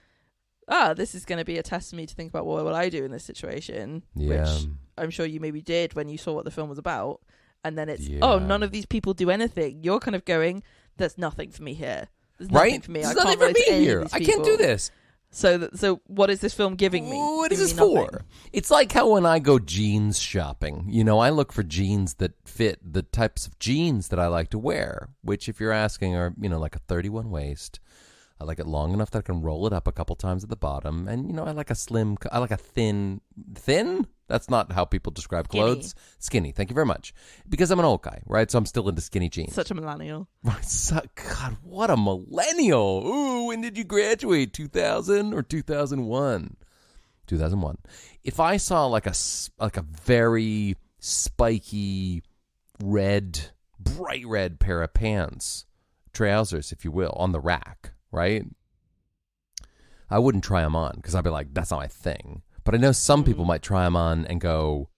this is going to be a test for me to think about what would I do in this situation, which I'm sure you maybe did when you saw what the film was about, and then it's, none of these people do anything. You're kind of going, there's nothing for me here. There's nothing for me. There's nothing for me here. I can't do this. So what is this film giving me? What is this for? It's like how when I go jeans shopping, you know, I look for jeans that fit the types of jeans that I like to wear, which if you're asking are, you know, like a 31 waist. I like it long enough that I can roll it up a couple times at the bottom. And, you know, I like a thin? That's not how people describe clothes. Skinny. Thank you very much. Because I'm an old guy, right? So I'm still into skinny jeans. Such a millennial. God, what a millennial. Ooh, when did you graduate? 2000 or 2001? 2001. If I saw like a very spiky red, bright red pair of pants, trousers, if you will, on the rack, right? I wouldn't try them on because I'd be like, that's not my thing. But I know some people might try them on and go,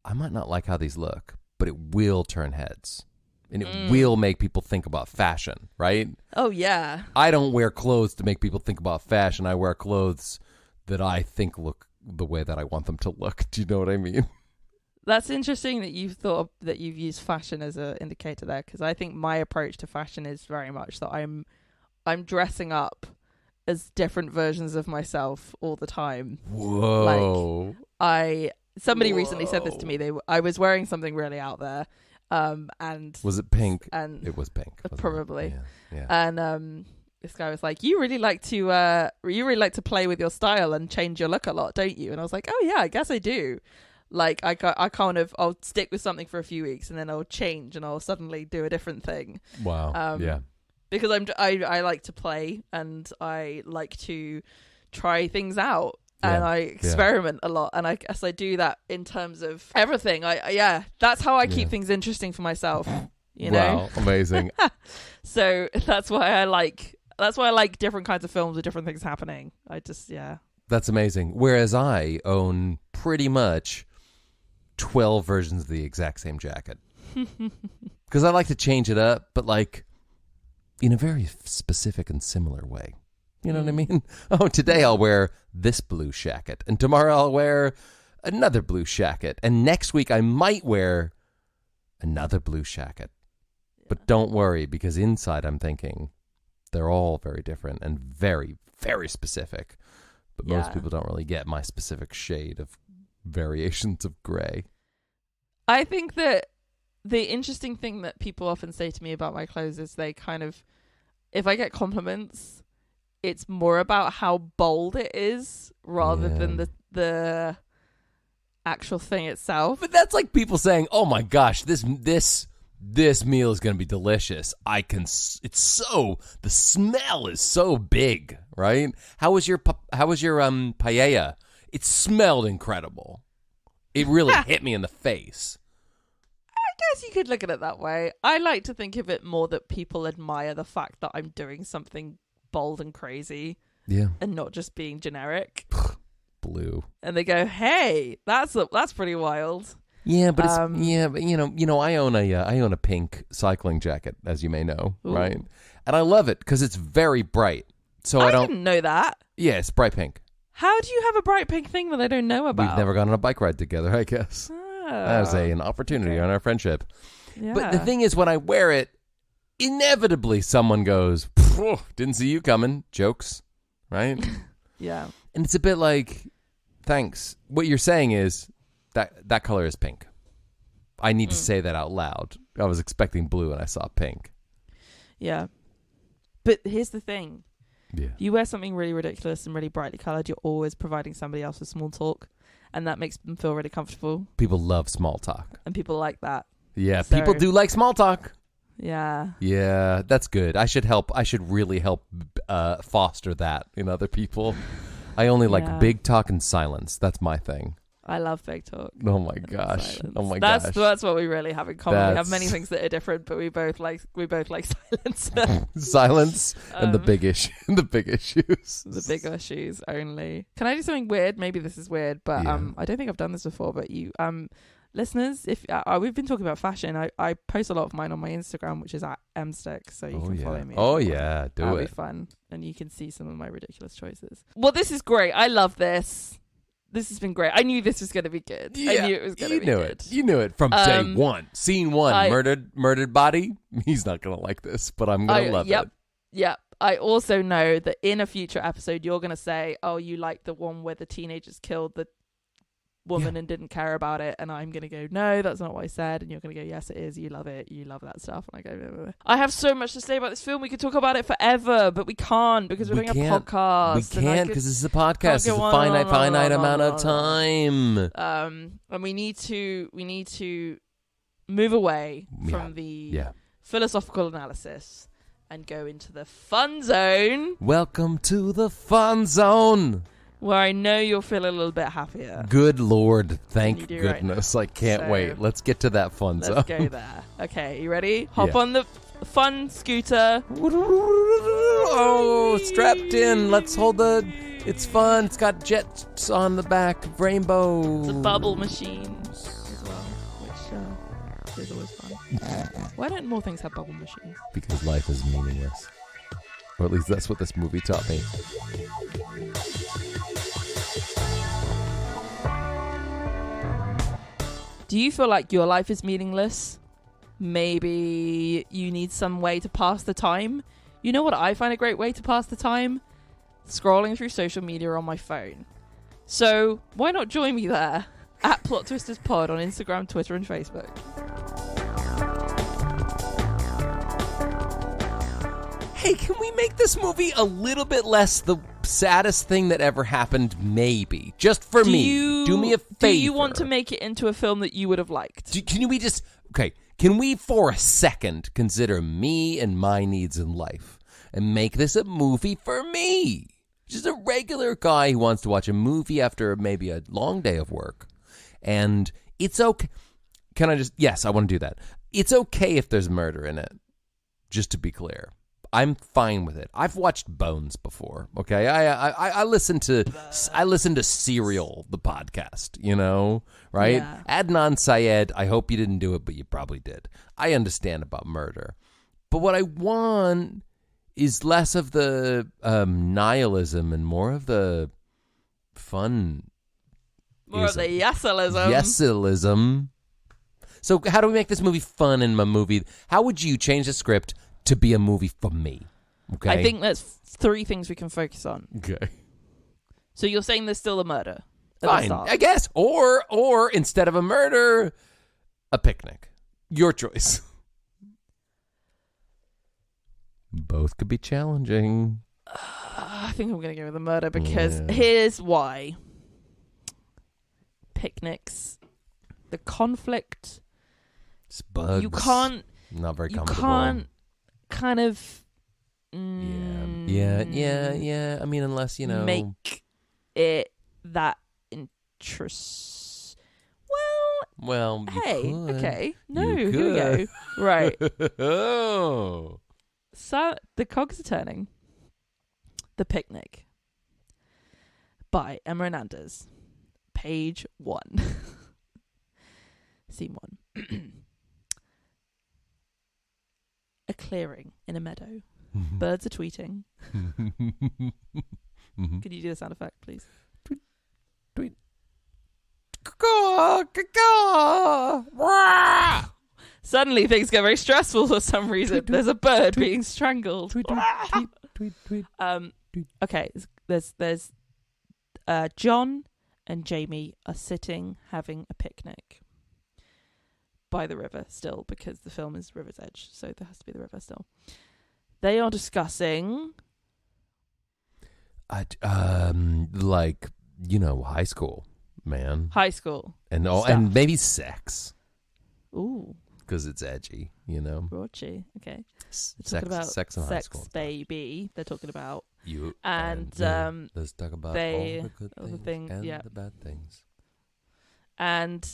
I might not like how these look, but it will turn heads. And it will make people think about fashion, right? Oh, yeah. I don't wear clothes to make people think about fashion. I wear clothes that I think look the way that I want them to look. Do you know what I mean? That's interesting that you've thought that you've used fashion as an indicator there, because I think my approach to fashion is very much that I'm dressing up as different versions of myself all the time. Whoa! Like somebody recently said this to me. I was wearing something really out there, and was it pink? And it was pink, probably. Yeah. And this guy was like, "You really like to play with your style and change your look a lot, don't you?" And I was like, "Oh yeah, I guess I do." Like I'll stick with something for a few weeks and then I'll change and I'll suddenly do a different thing. Wow. Yeah. Because I like to play and I like to try things out and I experiment a lot, and I guess I do that in terms of everything. That's how I keep things interesting for myself. You know? Wow, amazing. So that's why I like different kinds of films with different things happening. That's amazing. Whereas I own pretty much 12 versions of the exact same jacket. Because I like to change it up, but like in a very specific and similar way. You know what I mean? Oh, today I'll wear this blue shacket, and tomorrow I'll wear another blue shacket, and next week I might wear another blue shacket. Yeah. But don't worry, because inside I'm thinking they're all very different and very, very specific. But most people don't really get my specific shade of variations of gray. I think that the interesting thing that people often say to me about my clothes is they kind of, if I get compliments, it's more about how bold it is rather than the actual thing itself. But that's like people saying, "Oh my gosh, this meal is going to be delicious." The smell is so big, right? How was your paella? It smelled incredible. It really hit me in the face. I guess you could look at it that way. I like to think of it more that people admire the fact that I'm doing something bold and crazy. Yeah. And not just being generic. Blue. And they go, "Hey, that's pretty wild." Yeah, but I own a pink cycling jacket, as you may know, Ooh. right? And I love it because it's very bright. So I didn't know that. Yeah, it's bright pink. How do you have a bright pink thing that I don't know about? We've never gone on a bike ride together, I guess. That was an opportunity on our friendship. Yeah. But the thing is, when I wear it, inevitably someone goes, "Didn't see you coming." Jokes, right? Yeah. And it's a bit like, thanks. What you're saying is that color is pink. I need to say that out loud. I was expecting blue and I saw pink. Yeah. But here's the thing. Yeah. If you wear something really ridiculous and really brightly colored, you're always providing somebody else with small talk. And that makes them feel really comfortable. People love small talk. And people like that. Yeah, so, people do like small talk. Yeah. Yeah, that's good. I should really help foster that in other people. I only like big talk and silence. That's my thing. I love big talk. Oh my gosh. Oh my gosh. That's what we really have in common. We have many things that are different, but we both like silence. Silence and the big issue. The big issues. The big issues only. Can I do something weird? Maybe this is weird, but I don't think I've done this before. But you, listeners, if we've been talking about fashion, I post a lot of mine on my Instagram, which is at mstick, so you can follow me. Oh yeah, That'll be fun, and you can see some of my ridiculous choices. Well, this is great. I love this. This has been great. I knew this was going to be good. Yeah, I knew it was going to be good. You knew it from day one. Scene one, murdered body. He's not going to like this, but I'm going to love it. Yep. I also know that in a future episode, you're going to say, "Oh, you like the one where the teenagers killed the woman and didn't care about it," and I'm going to go, "No, that's not what I said," and you're going to go, "Yes, it is. You love it. You love that stuff." And I go, "No. I have so much to say about this film. We could talk about it forever, but we can't because we're doing a podcast. We can't because this is a podcast. It's a finite amount of time. And we need to move away from the philosophical analysis and go into the fun zone. Welcome to the fun zone, where I know you'll feel a little bit happier. Good Lord. Thank goodness. Right, I can't wait. Let's get to that fun zone. Let's go there. Okay, you ready? Hop on the fun scooter. Oh, strapped in. Let's hold it's fun. It's got jets on the back. Rainbow. It's a bubble machine as well, which is always fun. Why don't more things have bubble machines? Because life is meaningless. Or at least that's what this movie taught me. Do you feel like your life is meaningless? Maybe you need some way to pass the time? You know what I find a great way to pass the time? Scrolling through social media on my phone. So why not join me there? At Plot Twisters Pod on Instagram, Twitter and Facebook. Hey, can we make this movie a little bit less the saddest thing that ever happened? Maybe. Just for me. Do me a favor. Do you want to make it into a film that you would have liked? Can we for a second consider me and my needs in life and make this a movie for me? Just a regular guy who wants to watch a movie after maybe a long day of work. And it's okay. Yes, I want to do that. It's okay if there's murder in it. Just to be clear. I'm fine with it. I've watched Bones before. Okay, I listen to Serial, the podcast. You know, right? Yeah. Adnan Syed. I hope you didn't do it, but you probably did. I understand about murder, but what I want is less of the nihilism and more of the fun. More of the yesilism. Yesilism. So how do we make this movie fun in a movie? How would you change the script to be a movie for me? Okay. I think there's 3 things we can focus on. Okay. So you're saying there's still a murder at Fine, the start. I guess. Or instead of a murder, a picnic. Your choice. Both could be challenging. I think I'm going to go with the murder because here's why. Picnics, the conflict. It's bugs. You can't. Not very comfortable. You can't kind of. Yeah. I mean, unless, make it that interest. Well, hey, you could. okay. No, You here we go. Right. Oh. So the cogs are turning. The Picnic by Emma Hernandez. Page 1. Scene 1. A clearing in a meadow. Birds are tweeting. Could you do the sound effect, please? Tweet. Tweet. Caw. Suddenly things get very stressful for some reason. Tweet, tweet, there's a bird tweet, being strangled. Tweet. Tweet. Okay, there's John and Jamie are sitting having a picnic by the river still, because the film is River's Edge, so there has to be the river still. They are discussing high school, man. High school. And stuff. And maybe sex. Ooh. Because it's edgy, Raunchy. Okay. They're talking about sex in high school. Baby. They're talking about you and let's talk about they, all the good things and the bad things. And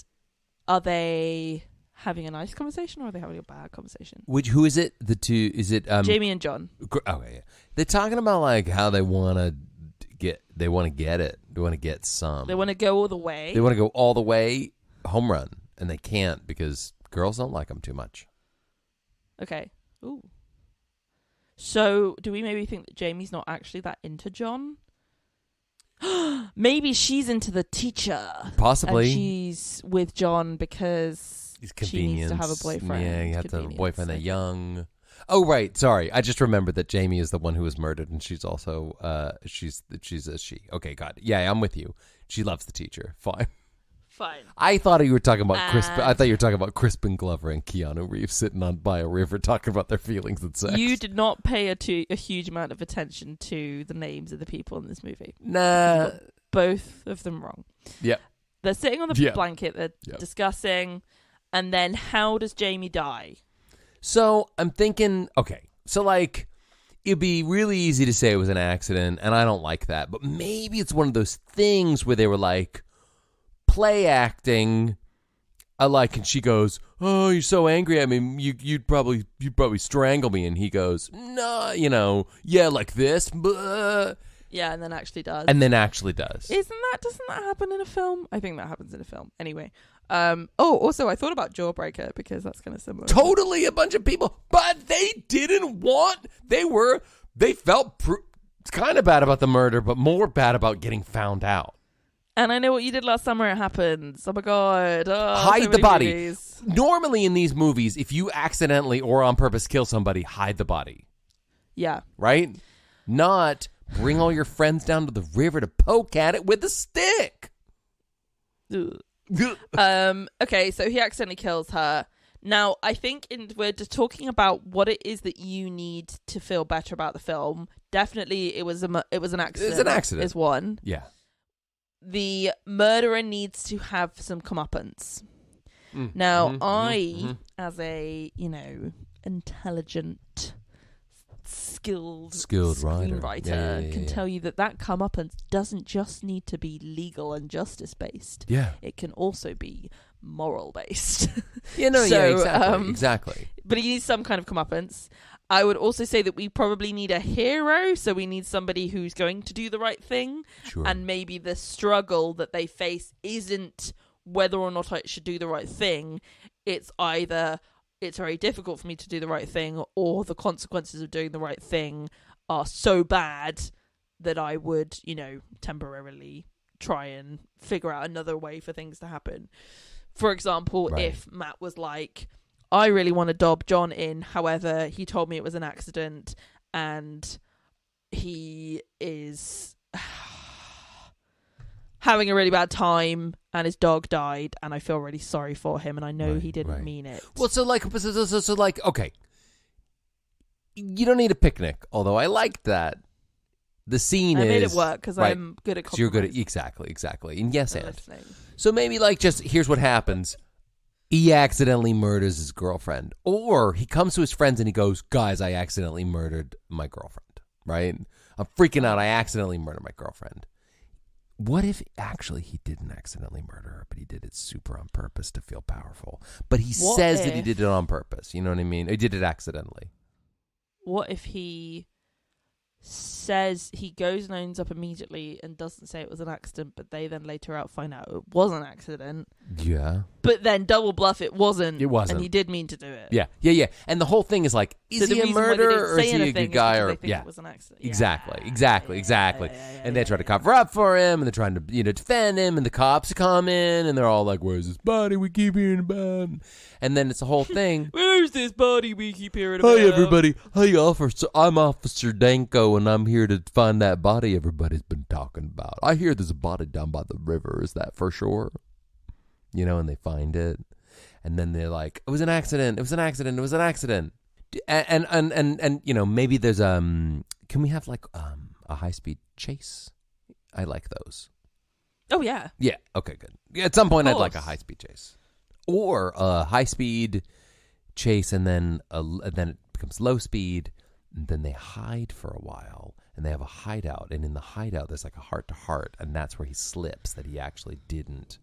are they having a nice conversation or are they having a bad conversation? Who is it? The two, is it Jamie and John? Okay, yeah. They're talking about like how they want to get it. They want to get some. They want to go all the way. They want to go all the way, home run, and they can't because girls don't like them too much. Okay. Ooh. So, do we maybe think that Jamie's not actually that into John? Maybe she's into the teacher. Possibly. And she's with John because she needs to have a boyfriend. Yeah, you have to have a boyfriend. They're young. Oh, right. Sorry. I just remembered that Jamie is the one who was murdered, and she's also, she's a she. Okay, got it. Yeah, I'm with you. She loves the teacher. Fine. I thought you were talking about Crispin. I thought you were talking about Crispin Glover and Keanu Reeves sitting by a river talking about their feelings and sex. You did not pay a huge amount of attention to the names of the people in this movie. Nah. Both of them wrong. Yep. They're sitting on the blanket. They're discussing. And then how does Jamie die? So I'm thinking, okay. So like, it'd be really easy to say it was an accident. And I don't like that. But maybe it's one of those things where they were like, play acting, and she goes, "Oh, you're so angry at me. You'd probably strangle me." And he goes, "No, yeah, like this." Yeah, and then actually does. Doesn't that happen in a film? I think that happens in a film. Anyway. Also, I thought about Jawbreaker because that's kind of similar. Totally, a bunch of people, but they didn't want. They felt kind of bad about the murder, but more bad about getting found out. And I know what you did last summer. It happens. Oh my god! Hide the body. Movies. Normally in these movies, if you accidentally or on purpose kill somebody, hide the body. Yeah. Right? Not bring all your friends down to the river to poke at it with a stick. Okay, so he accidentally kills her. Now, I think we're just talking about what it is that you need to feel better about the film. Definitely, it was an accident. It's an accident. Is one. Yeah. The murderer needs to have some comeuppance. As a, intelligent, skilled screenwriter, can tell you that comeuppance doesn't just need to be legal and justice-based. Yeah. It can also be moral-based. Exactly. But he needs some kind of comeuppance. I would also say that we probably need a hero, so we need somebody who's going to do the right thing. Sure. And maybe the struggle that they face isn't whether or not I should do the right thing. It's either it's very difficult for me to do the right thing, or the consequences of doing the right thing are so bad that I would, temporarily try and figure out another way for things to happen. For example, if Matt was like, I really want to dob John in, however, he told me it was an accident and he is having a really bad time and his dog died and I feel really sorry for him and I know he didn't mean it. Well, so okay, you don't need a picnic, although I liked that. The scene I made it work because I'm good at compromise. So you're good at exactly. And yes, and so maybe just here's what happens. He accidentally murders his girlfriend, or he comes to his friends and he goes, "Guys, I accidentally murdered my girlfriend." Right? I'm freaking out. I accidentally murdered my girlfriend. What if actually he didn't accidentally murder her, but he did it super on purpose to feel powerful? But he says that he did it on purpose. You know what I mean? He did it accidentally. What if he says he goes and owns up immediately and doesn't say it was an accident, but they then later find out it was an accident? Yeah. But then double bluff it wasn't. It wasn't. And he did mean to do it. Yeah. And the whole thing is like, is he a murderer or is he a good guy? Or it was an accident. Exactly. Yeah, And they try to cover up for him, and they're trying to defend him, and the cops come in, and they're all like, "Where's this body we keep hearing about?" And then it's a whole thing. Where's this body we keep hearing about? Hi everybody. Hey officer, I'm Officer Danko, and I'm here to find that body everybody's been talking about. I hear there's a body down by the river. Is that for sure? And they find it, and then they're like, "It was an accident. It was an accident. It was an accident." And maybe there's can we have a high-speed chase? I like those. Oh yeah. Yeah. Okay. Good. Yeah, at some point, I'd like a high-speed chase, or a high-speed chase, and then it becomes low speed, and then they hide for a while, and they have a hideout, and in the hideout, there's like a heart-to-heart, and that's where he slips that he actually didn't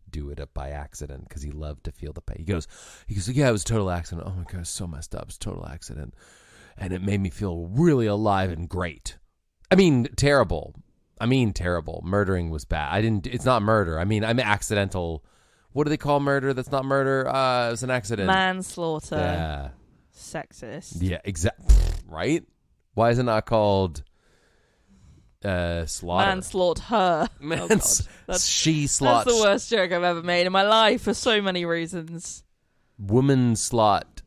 do it by accident because he loved to feel the pain. He goes, yeah, it was a total accident. Oh my God, it's so messed up. It's a total accident. And it made me feel really alive and great. I mean, terrible. Murdering was bad. It's not murder. I'm accidental. What do they call murder that's not murder? It was an accident. Manslaughter. Yeah. Sexist. Yeah, exactly. Right? Why is it not called slaughter? Manslaughter her. She slaughtered. That's the worst joke I've ever made in my life for so many reasons. Woman slaughtered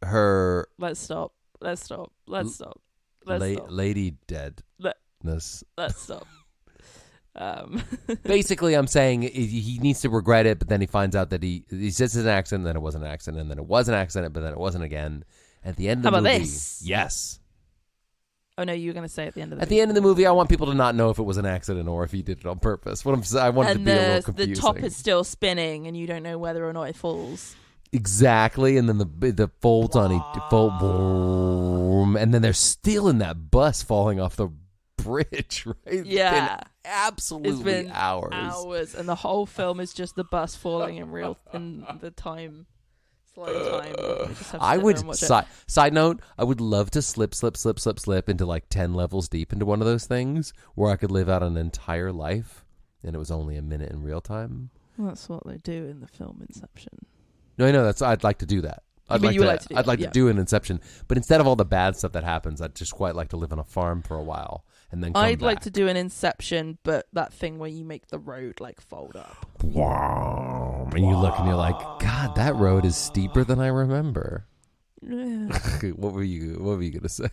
her. Let's stop. Lady deadness. Let's stop. Basically, I'm saying he needs to regret it, but then he finds out that he says it's an accident, then it wasn't an accident, and then it was an accident, but then it wasn't again. At the end of the movie, this? Yes. Oh no, you were going to say at the end of the movie. At the end of the movie, I want people to not know if it was an accident or if he did it on purpose. I want it to be a little confusing. The top is still spinning, and you don't know whether or not it falls. Exactly, and then the folds on it fold, boom, and then they're still in that bus falling off the bridge, right? Yeah, it's been hours, and the whole film is just the bus falling in the time. Slow time. I would side note. I would love to slip into like 10 levels deep into one of those things where I could live out an entire life, and it was only a minute in real time. Well, that's what they do in the film Inception. No, I know I'd like to do that. I'd like to do an Inception, but instead of all the bad stuff that happens, I'd just quite like to live on a farm for a while and then come I'd back. like to do an Inception, but that thing where you make the road fold up. Wow. And you look and you're like, God, that road is steeper than I remember. Yeah. What were you gonna say?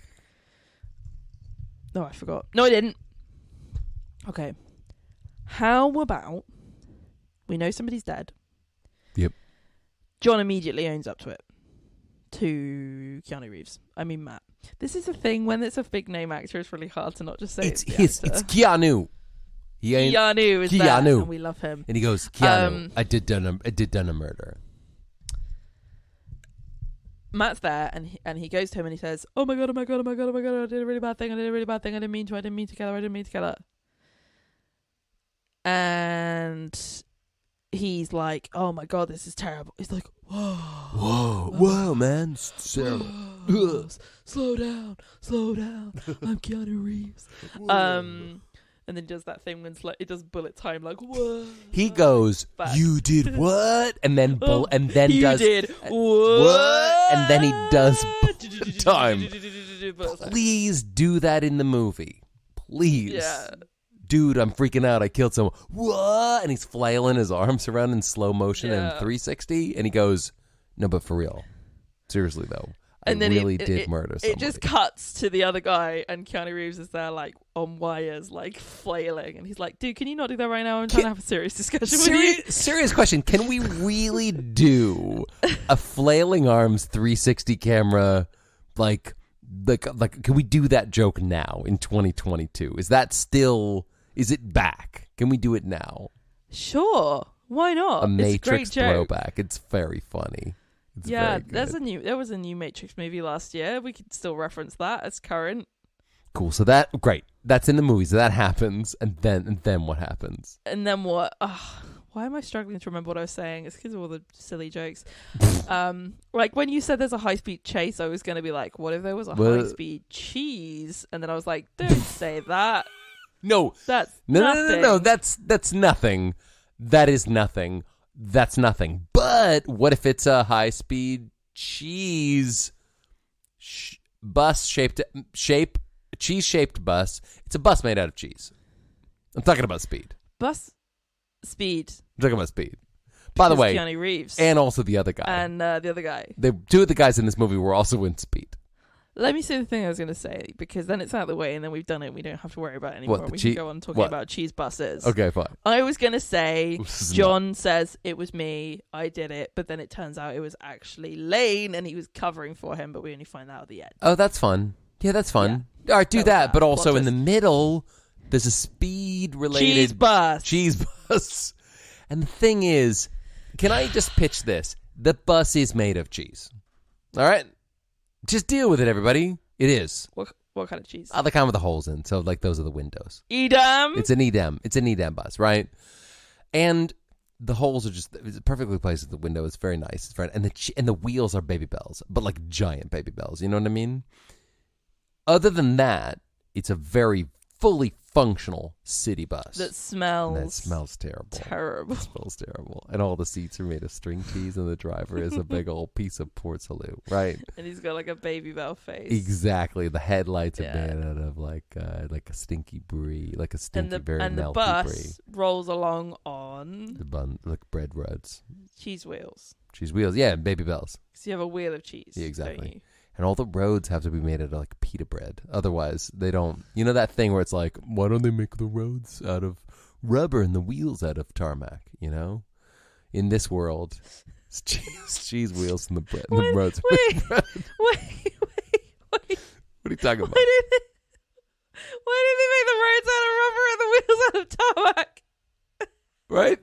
No, I forgot. No, I didn't. Okay. How about we know somebody's dead? Yep. John immediately owns up to it. To Keanu Reeves. Matt. This is a thing when it's a big name actor. It's really hard to not just say it's Keanu. Keanu is there, and we love him. And he goes, Keanu, I did done a murder. Matt's there, and he goes to him and he says, "Oh my god, I did a really bad thing. I didn't mean to kill her. And he's like, "Oh my god, this is terrible." He's like, whoa, man, Sarah. Slow down. I'm Keanu Reeves. And then he does that thing when it's like, it does bullet time, like, whoa. He goes, back. You did what? And then you does did what? And then he does bullet time. Please do that in the movie. Please. Yeah. Dude, I'm freaking out. I killed someone. What? And he's flailing his arms around in slow motion and 360. And he goes, no, but for real. Seriously, though. And I then really did murder somebody. It just cuts to the other guy, and Keanu Reeves is there, like, on wires, like, flailing. And he's like, dude, can you not do that right now? I'm trying to have a serious discussion with you. Serious question. Can we really do a flailing arms 360 camera, like, can we do that joke now in 2022? Is that still, is it back? Can we do it now? Sure. Why not? A Matrix it's a great throwback. It's very funny. Yeah, there was a new Matrix movie last year. We could still reference that as current. Cool. So great. That's in the movie. So that happens, and then what happens? And then what? Why am I struggling to remember what I was saying? It's because of all the silly jokes. Like when you said there's a high-speed chase, I was going to be like, what if there was a high-speed cheese? And then I was like, don't say that. No. That's nothing. No. That's nothing. That is nothing. That's nothing. But what if it's a high-speed cheese cheese-shaped bus? It's a bus made out of cheese. I'm talking about speed. Speed. I'm talking about speed. By the way, Keanu Reeves. And also the other guy. And the other guy. Two of the guys in this movie were also in Speed. Let me say the thing I was going to say, because then it's out of the way and then we've done it. We don't have to worry about it anymore. We can go on talking about cheese buses. Okay, fine. I was going to say, John says it was me, I did it, but then it turns out it was actually Lane and he was covering for him, but we only find that at the end. Oh, that's fun. Yeah, that's fun. Yeah. All right, do that. But also in the middle, there's a speed-related... Cheese bus. And the thing is, can I just pitch this? The bus is made of cheese. All right? Just deal with it, everybody. It is. What kind of cheese? The kind with the holes in. So, like, those are the windows. Edam? It's an Edam. It's an Edam bus, right? And the holes are just it's perfectly placed at the window. It's very nice. It's very, and the wheels are Baby Bells, but like giant Baby Bells. You know what I mean? Other than that, it's a very fully functional city bus. That smells... And that smells terrible. Terrible. It smells terrible. And all the seats are made of string cheese, and the driver is a big old piece of Port Salut, right? And he's got like a Baby Bell face. Exactly. The headlights are made out of like a stinky brie, like a stinky, very melty brie. And the bus rolls along on... the bun, like bread roads. Cheese wheels. Cheese wheels, yeah, Baby Bells. So you have a wheel of cheese, yeah, exactly. don't you? And all the roads have to be made out of like pita bread. Otherwise, they don't... You know that thing where it's like, why don't they make the roads out of rubber and the wheels out of tarmac, you know? In this world, it's cheese wheels and the bread and the roads. Wait. What are you talking about? Why did they make the roads out of rubber and the wheels out of tarmac? Right?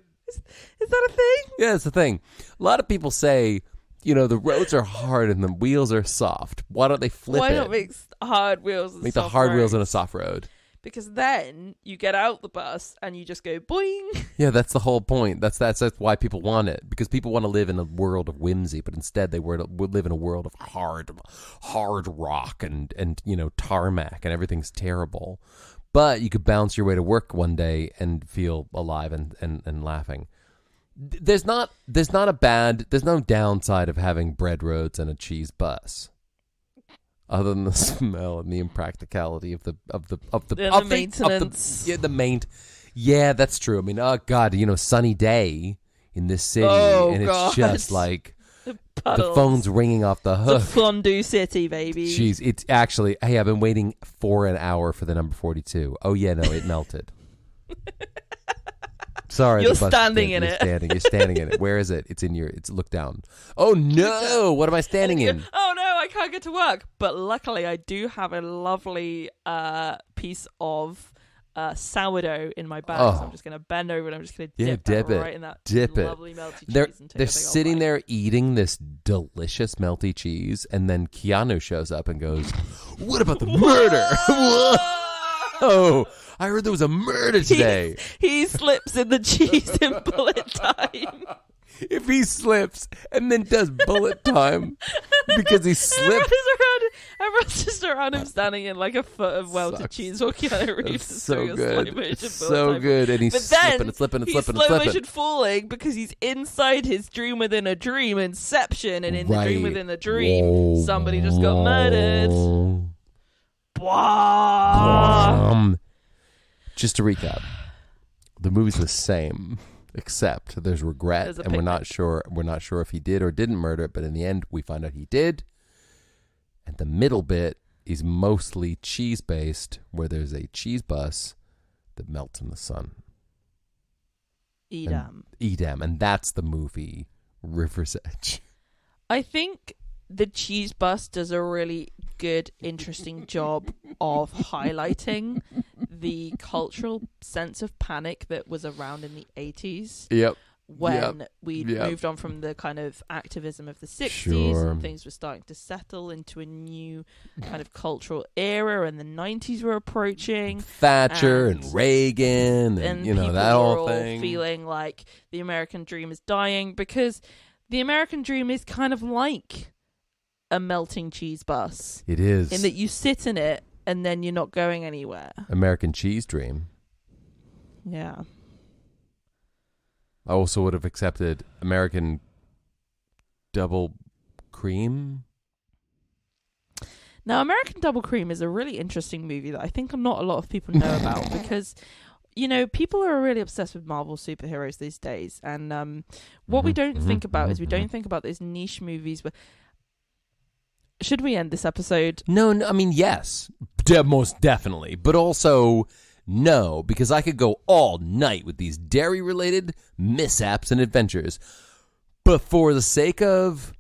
Is that a thing? Yeah, it's a thing. A lot of people say... You know, the roads are hard and the wheels are soft. Why don't they flip it? Why not make hard wheels and make the hard wheels on a soft road? Because then you get out the bus and you just go boing. Yeah, that's the whole point. That's why people want it. Because people want to live in a world of whimsy, but instead they would live in a world of hard rock and you know, tarmac, and everything's terrible. But you could bounce your way to work one day and feel alive and laughing. There's no downside of having bread roads and a cheese bus, other than the smell and the impracticality of the maintenance. Yeah, that's true. I mean, oh God, you know, sunny day in this city, and it's just like the phone's ringing off the hook. The fondue city, baby. Jeez, it's actually. Hey, I've been waiting for an hour for the number 42. Oh yeah, no, it melted. Sorry, you're standing in it. You're standing in it. Where is it? It's look down. Oh no! What am I standing in? Oh no! I can't get to work. But luckily, I do have a lovely piece of sourdough in my bag. So I'm just going to bend over and I'm just going to dip it right in that lovely melty cheese. They're sitting there eating this delicious melty cheese, and then Keanu shows up and goes, "What about the murder?" Whoa! I heard there was a murder today. He slips in the cheese in bullet time. If he slips and then does bullet time because he slipped. Everyone's just around him standing in like a foot of welted cheese while Keanu Reeves is so doing a good. slow motion So good. And he's slipping and he's slipping slow motion falling because he's inside his dream within a dream, Inception, and in the dream within the dream, somebody just got murdered. Just to recap, the movie's the same, except there's regret, and we're not sure if he did or didn't murder it, but in the end, we find out he did. And the middle bit is mostly cheese-based, where there's a cheese bus that melts in the sun. Edam. And that's the movie River's Edge. I think the cheese bus does a really good, interesting job of highlighting the cultural sense of panic that was around in the 80s. Yep. When we moved on from the kind of activism of the 60s and things were starting to settle into a new kind of cultural era, and the 90s were approaching. Thatcher and Reagan and you know, that whole thing. Feeling like the American dream is dying, because the American dream is kind of like a melting cheese bus. It is. In that you sit in it and then you're not going anywhere. American cheese dream. Yeah. I also would have accepted American double cream. Now, American Double Cream is a really interesting movie that I think not a lot of people know about because, you know, people are really obsessed with Marvel superheroes these days. And what we don't think about is we don't think about those niche movies. Should we end this episode? No, I mean, yes, most definitely. But also... no, because I could go all night with these dairy-related mishaps and adventures. But for the sake of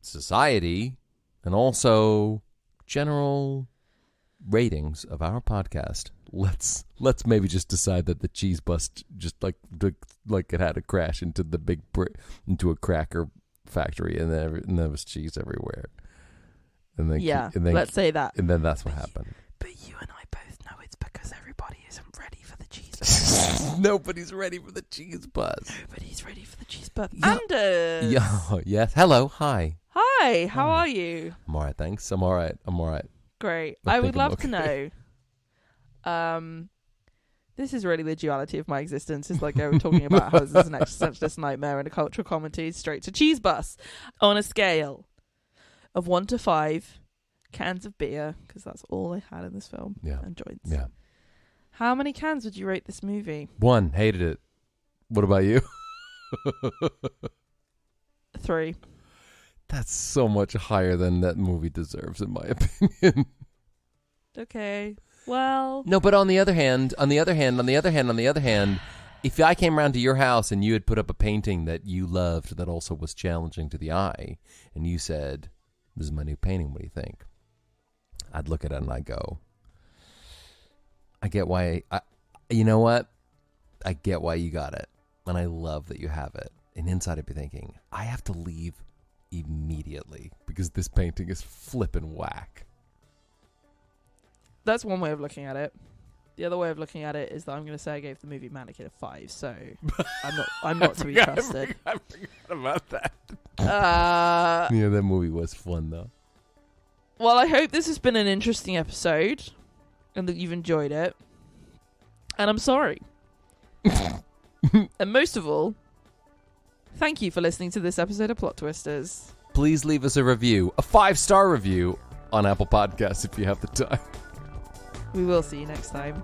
society and also general ratings of our podcast, let's maybe just decide that the cheese bust just like it had to crash into into a cracker factory, and there was cheese everywhere. And then, let's say that. And then that's what happened. But you and I both know it's because everybody isn't ready for the cheese bus. Nobody's ready for the cheese bus. Nobody's ready for the cheese bus. Yeah. Anders! Yes. Hello. Hi. Hi. How are you? I'm all right, thanks. I'm all right. Great. I would love to know. This is really the duality of my existence. It's like we're talking about how this is an existentialist nightmare and a cultural comedy straight to cheese bus. On a scale of 1 to 5... cans of beer, because that's all they had in this film, and joints. Yeah. How many cans would you rate this movie? 1. Hated it. What about you? 3. That's so much higher than that movie deserves, in my opinion. Okay. Well. No, but on the other hand, if I came around to your house and you had put up a painting that you loved that also was challenging to the eye, and you said, "This is my new painting, what do you think?" I'd look at it and I'd go, I get why, you know what? I get why you got it. And I love that you have it. And inside I'd be thinking, I have to leave immediately because this painting is flippin' whack. That's one way of looking at it. The other way of looking at it is that I'm going to say I gave the movie Mannequin a 5, so I'm not to be trusted. I forgot about that. Yeah, that movie was fun though. Well, I hope this has been an interesting episode and that you've enjoyed it. And I'm sorry. And most of all, thank you for listening to this episode of Plot Twisters. Please leave us a review, a 5-star review on Apple Podcasts if you have the time. We will see you next time.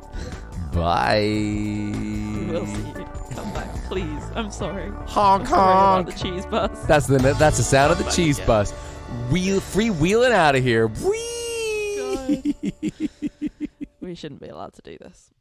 Bye. We will see you. Come back, please. I'm sorry. Honk, I'm honk. sorry about the cheese bus. That's the sound of the cheese bus. Freewheeling out of here. Whee! We shouldn't be allowed to do this.